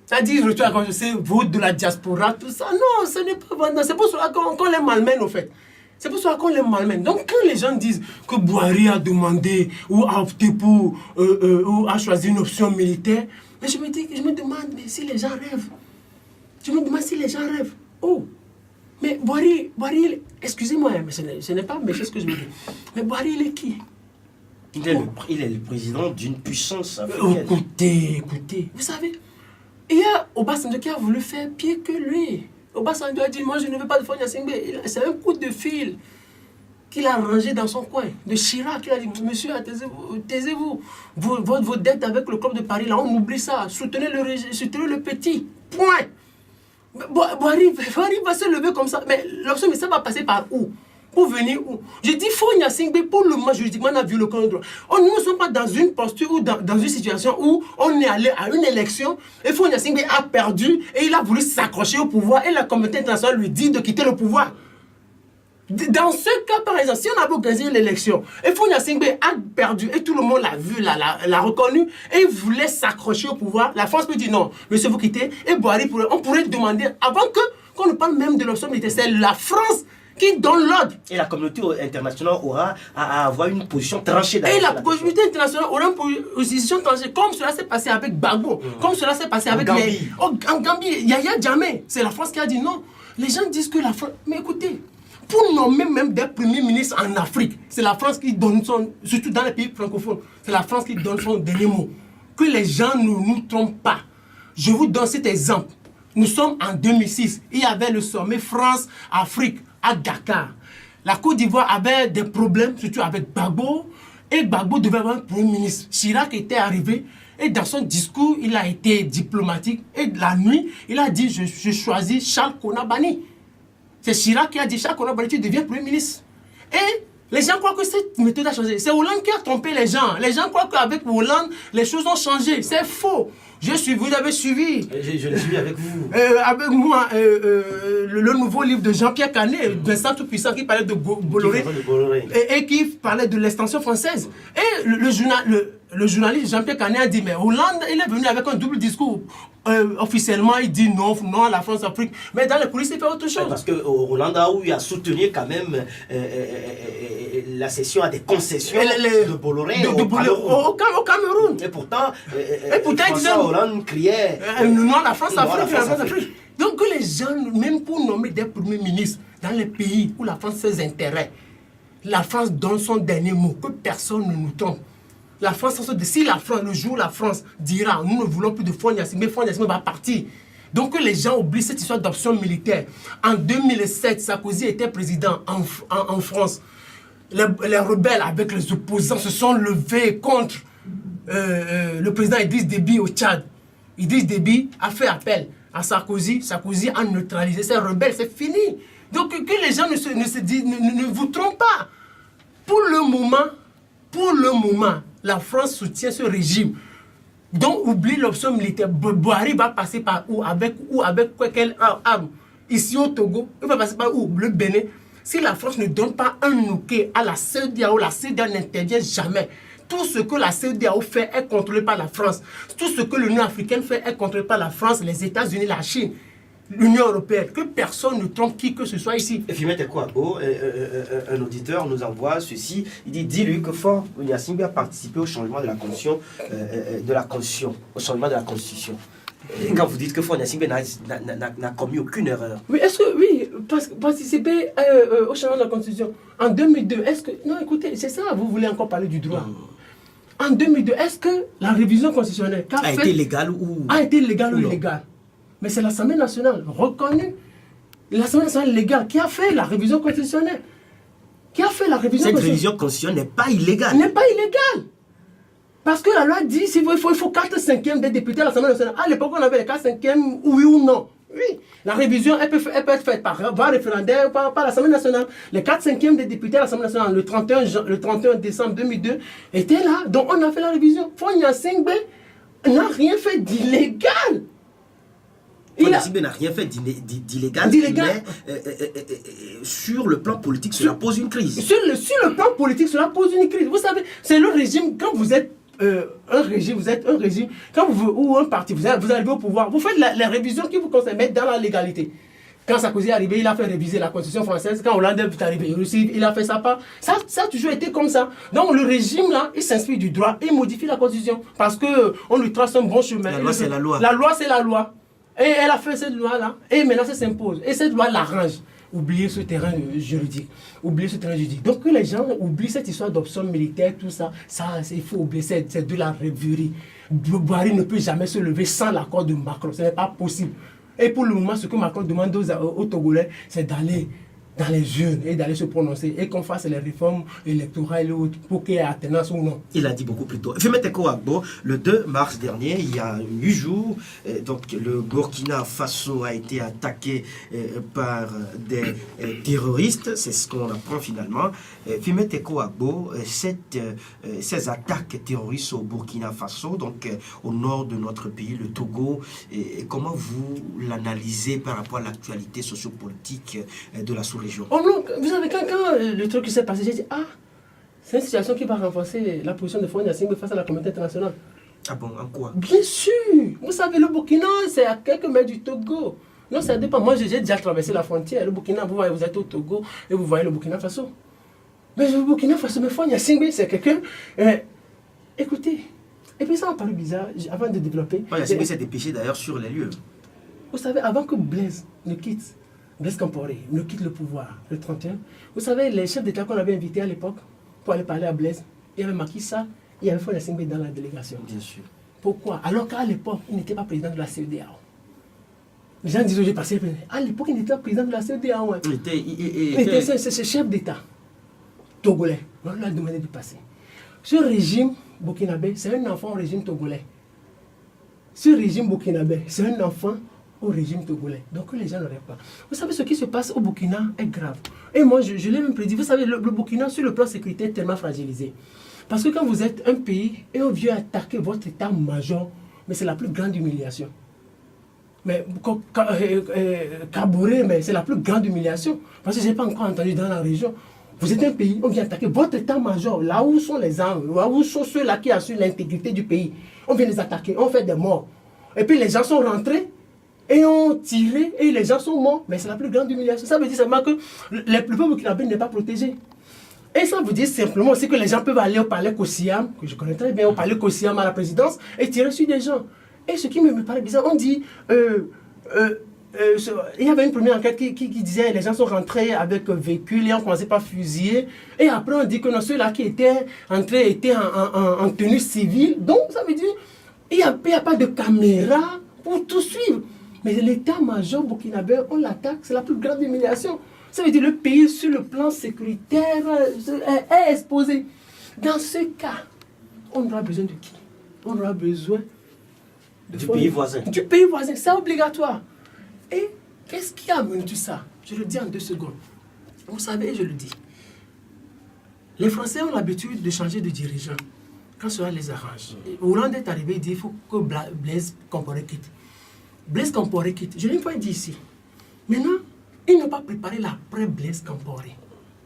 C'est-à-dire, quand je sais, vous de la diaspora, tout ça. Non, ce n'est pas vendeur. C'est pour cela qu'on les malmène, au fait. C'est pour ça qu'on les malmène. Donc, quand les gens disent que Buhari a demandé ou a opté pour ou a choisi une option militaire, mais je me demande mais si les gens rêvent. Je me demande si les gens rêvent. Oh, mais Buhari, excusez-moi, mais ce n'est pas méchant ce que je veux dire. Mais Buhari, il est qui? Il est le président d'une puissance africaine. Écoutez, vous savez, il y a Obasanjo qui a voulu faire pire que lui. Obasanjo a dit, moi je ne veux pas de Fonya Singbe. C'est un coup de fil qu'il a rangé dans son coin. De Chirac, il a dit, monsieur, taisez-vous. Vos dettes avec le club de Paris, là, on oublie ça. Soutenez le petit. Point. Buhari va se lever comme ça. Mais l'option, mais ça va passer par où? Pour venir où? Je dis Fonya Singbe, pour le moment, juridiquement, on a vu le droit. Nous ne sommes pas dans une posture ou dans une situation où on est allé à une élection et Fonya Singbe a perdu et il a voulu s'accrocher au pouvoir et la communauté internationale lui dit de quitter le pouvoir. Dans ce cas, par exemple, si on avait organisé l'élection et Fonya Singbe a perdu et tout le monde l'a vu, l'a reconnu et voulait s'accrocher au pouvoir, la France peut dire non, monsieur, vous quittez. Et Buhari, on pourrait demander, avant qu'on ne parle même de l'option militaire, c'est la France qui donne l'ordre. Et la communauté internationale aura à avoir une position tranchée. Et la communauté internationale aura une position tranchée, comme cela s'est passé avec Gbagbo, comme cela s'est passé avec Gambie. En Gambie, Yaya Jammeh. C'est la France qui a dit non. Les gens disent que la France... Mais écoutez, pour nommer même des premiers ministres en Afrique, c'est la France qui donne son... Surtout dans les pays francophones, c'est la France qui donne son dernier mot. Que les gens ne nous trompent pas. Je vous donne cet exemple. Nous sommes en 2006. Il y avait le sommet France-Afrique à Dakar. La Côte d'Ivoire avait des problèmes, surtout avec Gbagbo. Et Gbagbo devait avoir un premier ministre. Chirac était arrivé. Et dans son discours, il a été diplomatique. Et la nuit, il a dit, je choisis Charles Konabani. C'est Chirac qui a dit, Charles Konabani, tu deviens premier ministre. Et les gens croient que cette méthode a changé. C'est Hollande qui a trompé les gens. Les gens croient qu'avec Hollande, les choses ont changé. C'est faux. Vous avez suivi. Je l'ai suivi avec vous. Avec moi, le nouveau livre de Jean-Pierre Canet, Vincent Tout-Puissant, qui parlait de Bolloré. Et qui parlait de l'extension française. Et le journaliste Jean-Pierre Canet a dit, mais Hollande, il est venu avec un double discours. Officiellement, il dit non à la France-Afrique. Mais dans les coulisses, il fait autre chose. Parce que Hollande a eu à soutenir quand même la cession à des concessions de Bolloré au Cameroun. Et pourtant, il disait Hollande criait non, la France-Afrique. Donc que les les gens, même pour nommer des premiers ministres dans les pays où la France fait ses intérêts, la France donne son dernier mot, que personne ne nous trompe. La France, si la France, le jour où la France dira, nous ne voulons plus de Faure Gnassingbé, Faure Gnassingbé va partir. Donc que les gens oublient cette histoire d'option militaire. En 2007, Sarkozy était président en France. Les rebelles avec les opposants se sont levés contre le président Idriss Déby au Tchad. Idriss Déby a fait appel à Sarkozy. Sarkozy a neutralisé ces rebelles, c'est fini. Donc que les gens ne vous trompent pas. Pour le moment, la France soutient ce régime. Donc oublie l'option militaire. Buhari va passer par où? Avec quelle arme? Ici au Togo, il va passer par où? Le Bénin. Si la France ne donne pas un nouquet à la CEDEAO, la CEDEAO n'intervient jamais. Tout ce que la CEDEAO fait est contrôlé par la France. Tout ce que l'Union africaine fait est contrôlé par la France, les États-Unis, la Chine, l'Union européenne. Que personne ne trompe qui que ce soit ici. Et Fimette Kouagbo, un auditeur nous envoie ceci. Il dit, dis-lui que Faure Gnassingbé a participé au changement de la Constitution, au changement de la Constitution. Et quand vous dites que Faure Gnassingbé n'a commis aucune erreur. Oui, est-ce que, oui, participer au changement de la Constitution en 2002, est-ce que, non, écoutez, c'est ça, vous voulez encore parler du droit. En 2002, est-ce que la révision constitutionnelle a été légale ou illégale? Mais c'est l'Assemblée nationale reconnue, l'Assemblée nationale légale qui a fait la révision constitutionnelle. Cette révision constitutionnelle n'est pas illégale. Parce que la loi dit qu'il faut 4/5 des députés à l'Assemblée nationale. À l'époque, on avait les 4/5, oui ou non. Oui, la révision, elle peut être faite par voie référendaire, par l'Assemblée nationale. Les 4/5 des députés à l'Assemblée nationale, le 31 décembre 2002, étaient là. Donc, on a fait la révision. Faure Gnassingbé n'a rien fait d'illégal. Faure Gnassingbé n'a rien fait d'illégal, mais sur le plan politique, cela pose une crise. Sur le plan politique, cela pose une crise. Vous savez, c'est le régime, quand vous êtes un régime, quand ou un parti, vous arrivez au pouvoir, vous faites les révisions qui vous concernent, mettre dans la légalité. Quand Sarkozy est arrivé, il a fait réviser la Constitution française. Quand Hollande est arrivé, il a fait ça pas. Ça a toujours été comme ça. Donc le régime là, il s'inspire du droit, il modifie la Constitution parce que on lui trace un bon chemin. La loi, c'est la loi. La loi, c'est la loi. Et elle a fait cette loi-là, et maintenant ça s'impose. Et cette loi l'arrange. Oubliez ce terrain juridique. Donc que les gens oublient cette histoire d'option militaire, tout ça, il faut oublier, c'est de la rêverie. Buhari ne peut jamais se lever sans l'accord de Macron, ce n'est pas possible. Et pour le moment, ce que Macron demande aux Togolais, c'est d'aller dans les urnes et d'aller se prononcer et qu'on fasse les réformes électorales pour qu'il y ait attenance ou non. Il a dit beaucoup plus tôt. Fimette Kouagbo, le 2 mars dernier, il y a 8 jours, donc le Burkina Faso a été attaqué par des terroristes, c'est ce qu'on apprend finalement. Fimette Kouagbo, ces attaques terroristes au Burkina Faso, donc au nord de notre pays, le Togo, comment vous l'analysez par rapport à l'actualité sociopolitique de la sous-région? Oh non, vous savez, quand le truc qui s'est passé, j'ai dit, c'est une situation qui va renforcer la position de Faure Gnassingbé face à la communauté internationale. Ah bon, en quoi? Bien sûr. Vous savez, le Burkina, c'est à quelques mètres du Togo. Non, ça dépend. Moi, j'ai déjà traversé la frontière. Le Burkina, vous voyez, vous êtes au Togo et vous voyez le Burkina Faso. Mais le Burkina Faso, mais Faure Gnassingbé, c'est quelqu'un... écoutez, et puis ça m'a paru bizarre, avant de développer... Faure Gnassingbé s'est dépêché d'ailleurs sur les lieux. Vous savez, avant que Blaise Compaoré ne quitte le pouvoir le 31. Vous savez, les chefs d'État qu'on avait invités à l'époque pour aller parler à Blaise, il y avait Macky Sall, il y avait Faure Gnassingbé dans la délégation. Bien sûr. Pourquoi? Alors qu'à l'époque, il n'était pas président de la CEDEAO. Les gens disent, j'ai passé. À l'époque, il n'était pas président de la CEDEAO. Il était ce chef d'État togolais. On lui a demandé de passer. Ce régime burkinabé, c'est un enfant au régime togolais. Ce régime burkinabé, c'est un enfant au régime togolais. Donc les gens ne rêvent pas. Vous savez, ce qui se passe au Burkina est grave. Et moi, je l'ai même prédit. Vous savez, le Burkina, sur le plan sécuritaire, est tellement fragilisé. Parce que quand vous êtes un pays et on vient attaquer votre état-major, mais c'est la plus grande humiliation. Mais Kabouré, mais c'est la plus grande humiliation. Parce que je n'ai pas encore entendu dans la région. Vous êtes un pays, on vient attaquer votre état-major, là où sont les armes, là où sont ceux-là qui assurent l'intégrité du pays. On vient les attaquer, on fait des morts. Et puis les gens sont rentrés et ont tiré et les gens sont morts. Mais c'est la plus grande humiliation. Ça veut dire simplement que le peuple burkinabé n'est pas protégé. Et ça veut dire simplement aussi que les gens peuvent aller au palais Kossiam, que je connais très bien, au palais Kossiam à la présidence, et tirer sur des gens. Et ce qui me paraît bizarre, on dit il y avait une première enquête qui disait que les gens sont rentrés avec un véhicule et on commençait par fusiller. Et après, on dit que non, ceux-là qui étaient entrés étaient en tenue civile. Donc, ça veut dire qu'il n'y a pas de caméra pour tout suivre. Mais l'état-major burkinabé, on l'attaque, c'est la plus grande humiliation. Ça veut dire que le pays, sur le plan sécuritaire, est exposé. Dans ce cas, on aura besoin de qui? On aura besoin du pays voisin. Du pays voisin, c'est obligatoire. Et qu'est-ce qui amène tout ça? Je le dis en 2 secondes. Vous savez, je le dis. Les Français ont l'habitude de changer de dirigeant quand cela les arrange. Hollande est arrivé, il dit qu'il faut que Blaise Compaoré quitte. Blaise Compaoré quitte. Je l'ai une fois dit ici. Maintenant, ils n'ont pas préparé l'après Blaise Compaoré.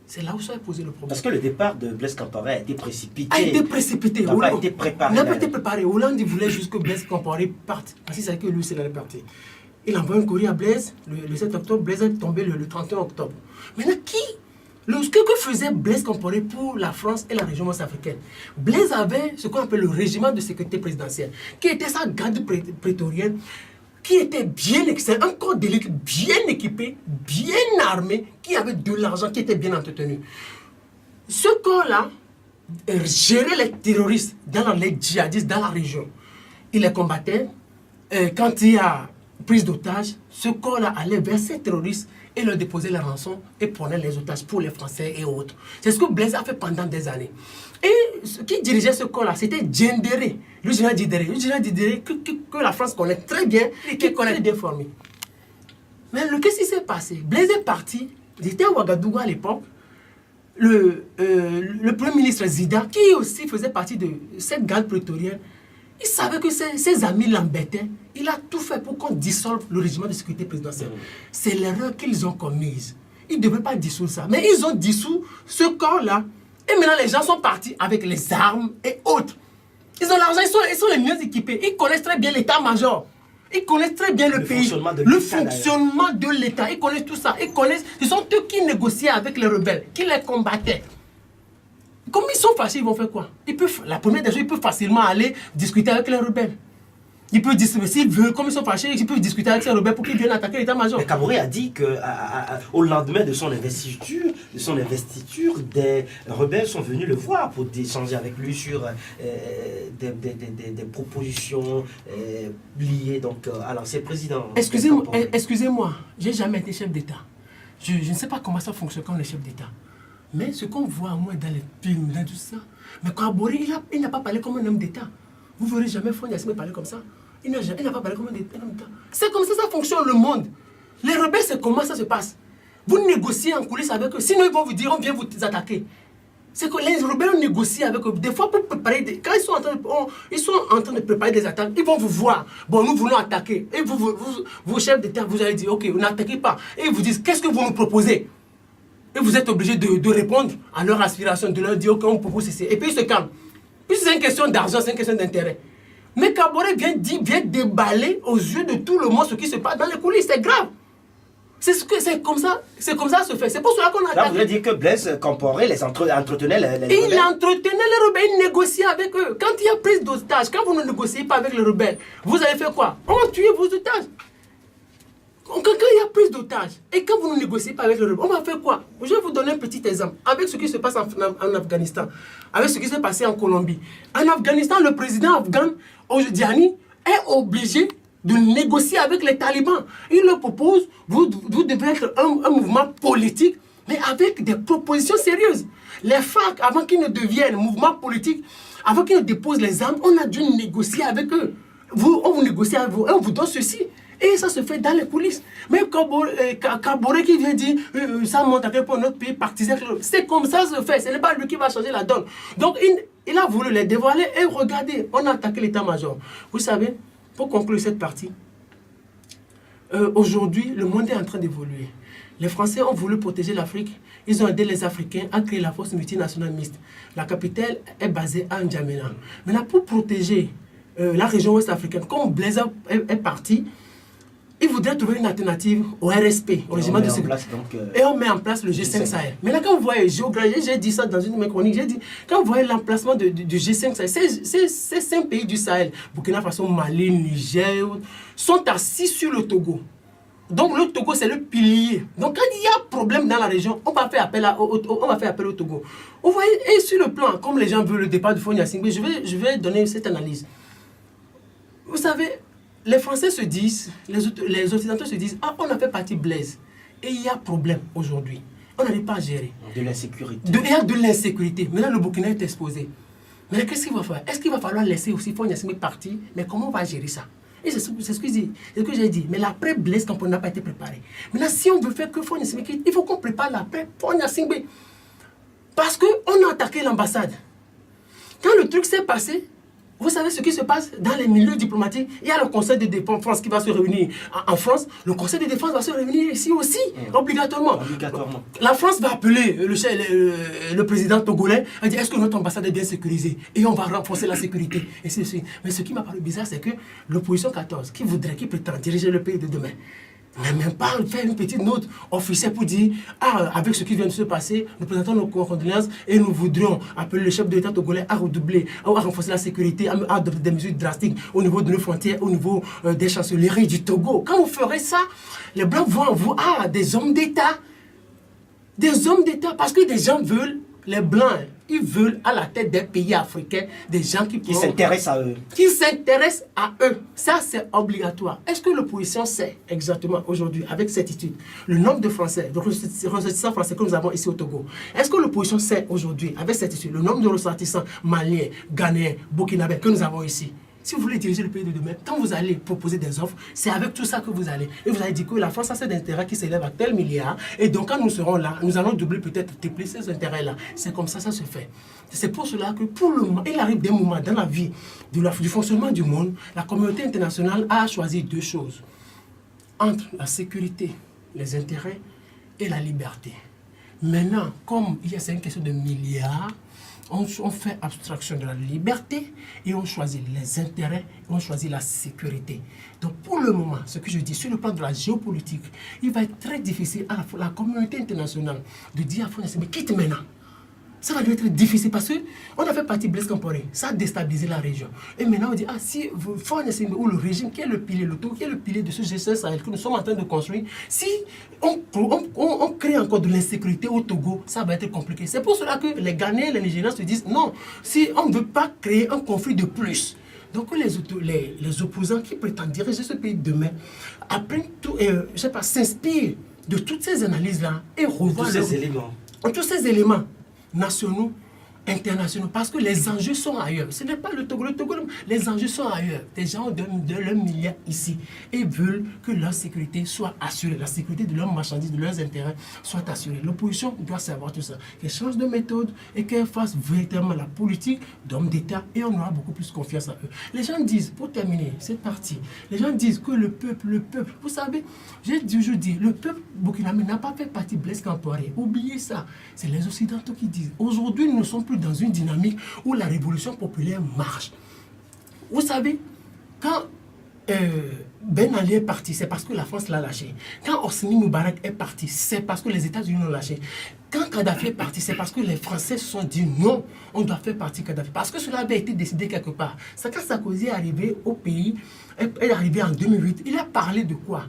C'est là où ça a posé le problème. Parce que le départ de Blaise Compaoré a été précipité. A été précipité. Il n'a pas été préparé. Il n'a pas été préparé. Hollande voulait juste que Blaise Compaoré parte. Parce qu'il savait que lui, c'est la partie. Il envoie un courrier à Blaise le 7 octobre. Blaise est tombé le 31 octobre. Maintenant, que faisait Blaise Compaoré pour la France et la région ouest-africaine? Blaise avait ce qu'on appelle le régiment de sécurité présidentielle, qui était sa garde prétorienne, qui était bien excellent, un corps d'élite bien équipé, bien armé, qui avait de l'argent, qui était bien entretenu. Ce corps-là gérait les terroristes, les djihadistes dans la région. Il les combattait. Quand il y a prise d'otages, ce corps-là allait vers ces terroristes et leur déposait la rançon et prenait les otages pour les Français et autres. C'est ce que Blaise a fait pendant des années. Et ce qui dirigeait ce corps-là, c'était Diendéré, le général Diendéré, que la France connaît très bien et qui connaît bien formé. Mais qu'est-ce qui s'est passé? Blaise est parti, il était à Ouagadougou à l'époque. Le premier ministre Zida, qui aussi faisait partie de cette garde prétorienne, il savait que ses amis l'embêtaient. Il a tout fait pour qu'on dissolve le régiment de sécurité présidentielle. C'est l'erreur qu'ils ont commise. Ils ne devaient pas dissoudre ça. Mais ils ont dissous ce corps-là. Et maintenant, les gens sont partis avec les armes et autres. Ils ont l'argent, ils sont les mieux équipés. Ils connaissent très bien l'état-major. Ils connaissent très bien le pays. Le fonctionnement de l'État. Ils connaissent tout ça. Ce sont eux qui négociaient avec les rebelles, qui les combattaient. Comme ils sont fâchés, ils vont faire quoi? La première des choses, ils peuvent facilement aller discuter avec les rebelles. Ils peuvent dire, s'ils veulent, comme ils sont fâchés, ils peuvent discuter avec les rebelles pour qu'ils viennent attaquer l'état-major. Mais Kaboré a dit qu'au lendemain de son investiture, des rebelles sont venus le voir pour échanger avec lui sur des propositions liées donc, à l'ancien président. Excusez-moi, je n'ai jamais été chef d'État. Je ne sais pas comment ça fonctionne quand on est chef d'État. Mais ce qu'on voit, moi, dans les films, dans tout ça, mais Kaboré, il n'a pas parlé comme un homme d'État. Vous ne verrez jamais Fondi Assimi parler comme ça. Il n'a pas parlé comme un homme d'État. C'est comme ça fonctionne le monde. Les rebelles, c'est comment ça se passe. Vous négociez en coulisses avec eux. Sinon, ils vont vous dire, on vient vous attaquer. C'est que les rebelles négocient avec eux. Des fois, pour préparer quand ils sont en train de préparer des attaques, ils vont vous voir. Bon, nous voulons attaquer. Et vous chef d'État, vous allez dire, ok, vous n'attaquez pas. Et ils vous disent, qu'est-ce que vous nous proposez? Et vous êtes obligé de répondre à leur aspiration, de leur dire, ok, on propose ceci. Et puis ils se calment. Puis c'est une question d'argent, c'est une question d'intérêt. Mais Kaboré vient déballer aux yeux de tout le monde ce qui se passe dans les coulisses. C'est grave. C'est comme ça se fait. C'est pour cela qu'on a attaqué. Là, vous voulez dire que Blaise Compaoré entretenait les rebelles? Il entretenait les rebelles, il négociait avec eux. Quand il y a prise d'otages, quand vous ne négociez pas avec les rebelles, vous allez faire quoi? On va tuer vos otages. Quand il y a prise d'otages, et quand vous ne négociez pas avec les rebelles, on va faire quoi? Je vais vous donner un petit exemple. Avec ce qui se passe en Afghanistan, avec ce qui s'est passé en Colombie. En Afghanistan, le président afghan, Ojdiani, est obligé de négocier avec les talibans. Il leur propose, vous devez être un mouvement politique, mais avec des propositions sérieuses. Les FARC, avant qu'ils ne deviennent mouvement politique, avant qu'ils ne déposent les armes, on a dû négocier avec eux. On vous négocie avec vous, on vous donne ceci. Et ça se fait dans les coulisses. Mais Kaboré qui vient dire ça montre à quel point notre pays partisan. C'est comme ça se fait. Ce n'est pas lui qui va changer la donne. Donc il a voulu les dévoiler et regardez, on a attaqué l'état-major. Vous savez, pour conclure cette partie, aujourd'hui, le monde est en train d'évoluer. Les Français ont voulu protéger l'Afrique. Ils ont aidé les Africains à créer la force multinationale mixte. La capitale est basée à N'Djamena. Maintenant, pour protéger la région ouest-africaine, comme Blaise est parti, il voudrait trouver une alternative au RSP, au régiment de sécurité. Et on met en place le G5 Sahel. Maintenant, quand vous voyez géographie, j'ai dit ça dans une de mes chroniques, j'ai dit, quand vous voyez l'emplacement du G5 Sahel, ces 5 pays du Sahel, Burkina Faso, Mali, Niger, sont assis sur le Togo. Donc le Togo, c'est le pilier. Donc quand il y a problème dans la région, on va faire appel au Togo. Vous voyez, et sur le plan, comme les gens veulent le départ du Faure Gnassingbé, je vais donner cette analyse. Vous savez, les Français se disent, les Occidentaux se disent, ah, on a fait partie Blaise. Et il y a problème aujourd'hui. On n'arrive pas à gérer. De l'insécurité. Il y a de l'insécurité. Maintenant, le Burkina est exposé. Mais qu'est-ce qu'il va faire? Est-ce qu'il va falloir laisser aussi Faure Gnassingbé partir? Mais comment on va gérer ça? Et c'est ce que j'ai dit. Mais l'après Blaise Compaoré n'a pas été préparé. Maintenant, si on veut faire que Faure Gnassingbé quitte, il faut qu'on prépare l'après Faure Gnassingbé. Parce qu'on a attaqué l'ambassade. Quand le truc s'est passé, vous savez ce qui se passe dans les milieux diplomatiques. Il y a le Conseil de défense qui va se réunir en France. Le Conseil de défense va se réunir ici aussi, obligatoirement. La France va appeler le président togolais et dire est-ce que notre ambassade est bien sécurisée? Et on va renforcer la sécurité. Et c'est. Mais ce qui m'a paru bizarre, c'est que l'opposition 14, qui prétend diriger le pays de demain, n'a même pas fait une petite note officielle pour dire avec ce qui vient de se passer, nous présentons nos condoléances et nous voudrions appeler le chef de l'État togolais à redoubler, à renforcer la sécurité, à adopter des mesures drastiques au niveau de nos frontières, au niveau des chancelleries du Togo. Quand vous ferez ça, les Blancs vont avoir des hommes d'État. Des hommes d'État, parce que des gens veulent, les Blancs, ils veulent à la tête des pays africains des gens qui s'intéressent à eux. Qui s'intéressent à eux. Ça, c'est obligatoire. Est-ce que l'opposition sait exactement aujourd'hui, avec certitude, le nombre de Français, de ressortissants français que nous avons ici au Togo? Est-ce que l'opposition sait aujourd'hui, avec certitude, le nombre de ressortissants maliens, ghanéens, burkinabés que nous avons ici? Si vous voulez diriger le pays de demain, quand vous allez proposer des offres, c'est avec tout ça que vous allez. Et vous allez dire que la France a ses intérêts qui s'élèvent à tel milliard. Et donc, quand nous serons là, nous allons doubler, peut-être tripler ces intérêts-là. C'est comme ça se fait. C'est pour cela que, pour le moment, il arrive des moments dans la vie du fonctionnement du monde, la communauté internationale a choisi deux choses. Entre la sécurité, les intérêts et la liberté. Maintenant, comme c'est une question de milliards, on fait abstraction de la liberté et on choisit les intérêts et on choisit la sécurité. Donc pour le moment, ce que je dis sur le plan de la géopolitique, il va être très difficile à la communauté internationale de dire à Faure Gnassingbé quitte maintenant. Ça va devenir très difficile parce qu'on a fait partie Blaise Compaoré, ça a déstabilisé la région. Et maintenant on dit, si Faure Gnassingbé ou le régime qui est le pilier, le Togo qui est le pilier de ce G5 Sahel que nous sommes en train de construire, si on crée encore de l'insécurité au Togo, ça va être compliqué. C'est pour cela que les Ghanéens et les Nigériens se disent, non, si on ne veut pas créer un conflit de plus. Donc les opposants qui prétendent diriger ce pays demain, apprennent tout, s'inspirent de toutes ces analyses-là et revoient tous ces éléments nationaux, internationaux, parce que les enjeux sont ailleurs. Ce n'est pas le Togo, les enjeux sont ailleurs. Les gens donnent de leurs milliards ici et veulent que leur sécurité soit assurée, la sécurité de leurs marchandises, de leurs intérêts soit assurée. L'opposition doit savoir tout ça, qu'elle change de méthode et qu'elle fasse véritablement la politique d'hommes d'État et on aura beaucoup plus confiance à eux. Les gens disent, pour terminer cette partie, les gens disent que le peuple, vous savez, j'ai toujours dit, le peuple burkinabé n'a pas fait partie de Blaise Compaoré. Oubliez ça, c'est les Occidentaux qui disent. Aujourd'hui, nous ne sommes plus dans une dynamique où la révolution populaire marche. Vous savez, quand Ben Ali est parti, c'est parce que la France l'a lâché. Quand Hosni Moubarak est parti, c'est parce que les États-Unis l'ont lâché. Quand Kadhafi est parti, c'est parce que les Français se sont dit non, on doit faire partie de Kadhafi. Parce que cela avait été décidé quelque part. C'est quand Sarkozy est arrivé au pays, est arrivé en 2008, il a parlé de quoi?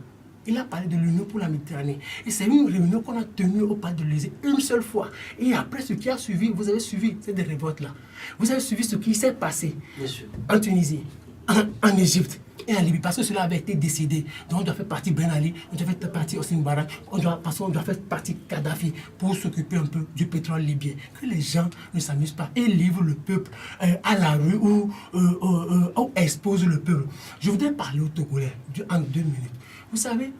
Il a parlé de l'Union pour la Méditerranée. Et c'est une réunion qu'on a tenue au Palais de l'Élysée une seule fois. Et après, ce qui a suivi, vous avez suivi, c'est des révoltes-là. Vous avez suivi ce qui s'est passé en Tunisie, en Égypte et en Libye. Parce que cela avait été décidé. Donc on doit faire partie Ben Ali, on doit faire partie Hosni Moubarak, on doit faire partie Kadhafi pour s'occuper un peu du pétrole libyen. Que les gens ne s'amusent pas et livrent le peuple à la rue ou exposent le peuple. Je voudrais parler au Togolais en 2 minutes. Vous savez,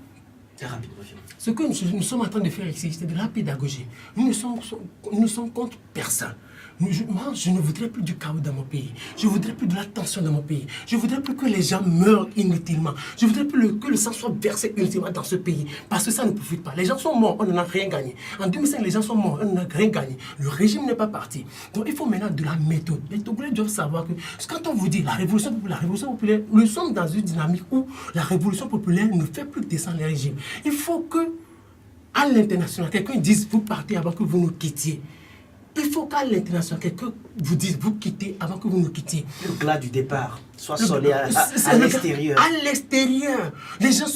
ce que nous sommes en train de faire ici, c'est de la pédagogie. Nous ne sommes contre personne. Moi, je ne voudrais plus du chaos dans mon pays. Je ne voudrais plus de la tension dans mon pays. Je ne voudrais plus que les gens meurent inutilement. Je ne voudrais plus que le sang soit versé inutilement dans ce pays. Parce que ça ne profite pas. Les gens sont morts, on n'en a rien gagné. En 2005, les gens sont morts, on n'en a rien gagné. Le régime n'est pas parti. Donc, il faut maintenant de la méthode. Les Togolais doivent savoir que quand on vous dit la révolution populaire, nous sommes dans une dynamique où la révolution populaire ne fait plus descendre les régimes. Il faut que, à l'international, quelqu'un dise, vous partez avant que vous nous quittiez. Il faut qu'à l'international, quelqu'un vous dise, vous quittez avant que vous nous quittiez. Le glas du départ soit sonné à l'extérieur. À l'extérieur. Les gens,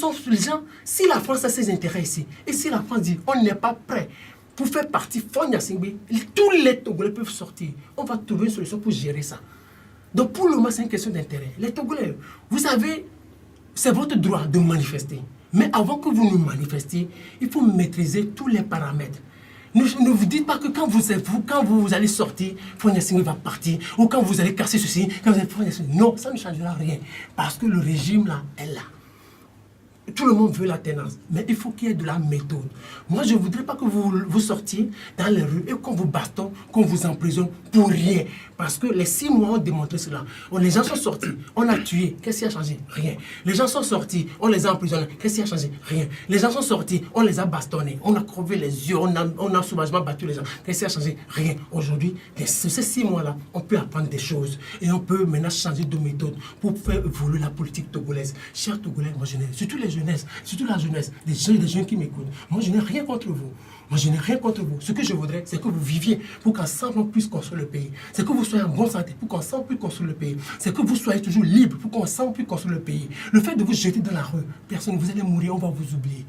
si la France a ses intérêts ici, et si la France dit, on n'est pas prêt pour faire partie, tous les Togolais peuvent sortir. On va trouver une solution pour gérer ça. Donc pour le moment, c'est une question d'intérêt. Les Togolais, vous savez, c'est votre droit de manifester. Mais avant que vous nous manifestiez, il faut maîtriser tous les paramètres. Ne vous dites pas que quand vous allez sortir, Fonia Singh va partir, ou quand vous allez casser ceci, quand vous allez Fonia Singh. Non, ça ne changera rien. Parce que le régime là est là. Tout le monde veut la tenance, mais il faut qu'il y ait de la méthode. Moi, je ne voudrais pas que vous sortiez dans les rues et qu'on vous bastonne, qu'on vous emprisonne pour rien. Parce que les 6 mois ont démontré cela. Les gens sont sortis, on a tué, qu'est-ce qui a changé? Rien. Les gens sont sortis, on les a emprisonnés, qu'est-ce qui a changé? Rien. Les gens sont sortis, on les a bastonnés, on a crevé les yeux, on a sauvagement battu les gens, qu'est-ce qui a changé? Rien. Aujourd'hui, ces 6 mois-là, on peut apprendre des choses et on peut maintenant changer de méthode pour faire évoluer la politique togolaise. Chers Togolais, moi je n'ai, surtout la jeunesse, des jeunes qui m'écoutent, moi je n'ai rien contre vous. Moi, je n'ai rien contre vous. Ce que je voudrais, c'est que vous viviez pour qu'ensemble on puisse construire le pays. C'est que vous soyez en bonne santé pour qu'ensemble on puisse construire le pays. C'est que vous soyez toujours libre pour qu'ensemble on puisse construire le pays. Le fait de vous jeter dans la rue, personne, vous allez mourir, on va vous oublier.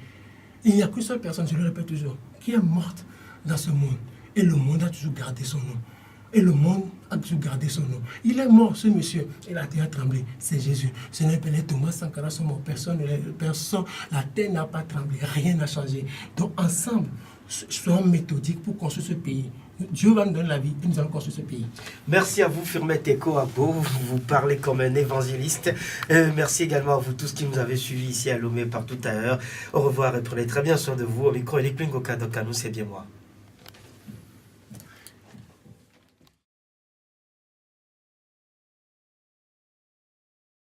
Il n'y a qu'une seule personne, je le répète toujours, qui est morte dans ce monde. Et le monde a toujours gardé son nom. Et le monde a toujours gardé son nom. Il est mort, ce monsieur. Et la terre a tremblé. C'est Jésus. Ce n'est pas les Thomas Sankara sont morts. Personne, la terre n'a pas tremblé. Rien n'a changé. Donc, ensemble, soyons méthodiques pour construire ce pays. Dieu va nous donner la vie et nous allons construire ce pays. Merci à vous, Firmet Teko Agbo. Vous parlez comme un évangéliste. Merci également à vous tous qui nous avez suivis ici à Lomé partout ailleurs. Au revoir et prenez très bien soin de vous. Au micro, Elikling Okadoka, nous c'est bien moi.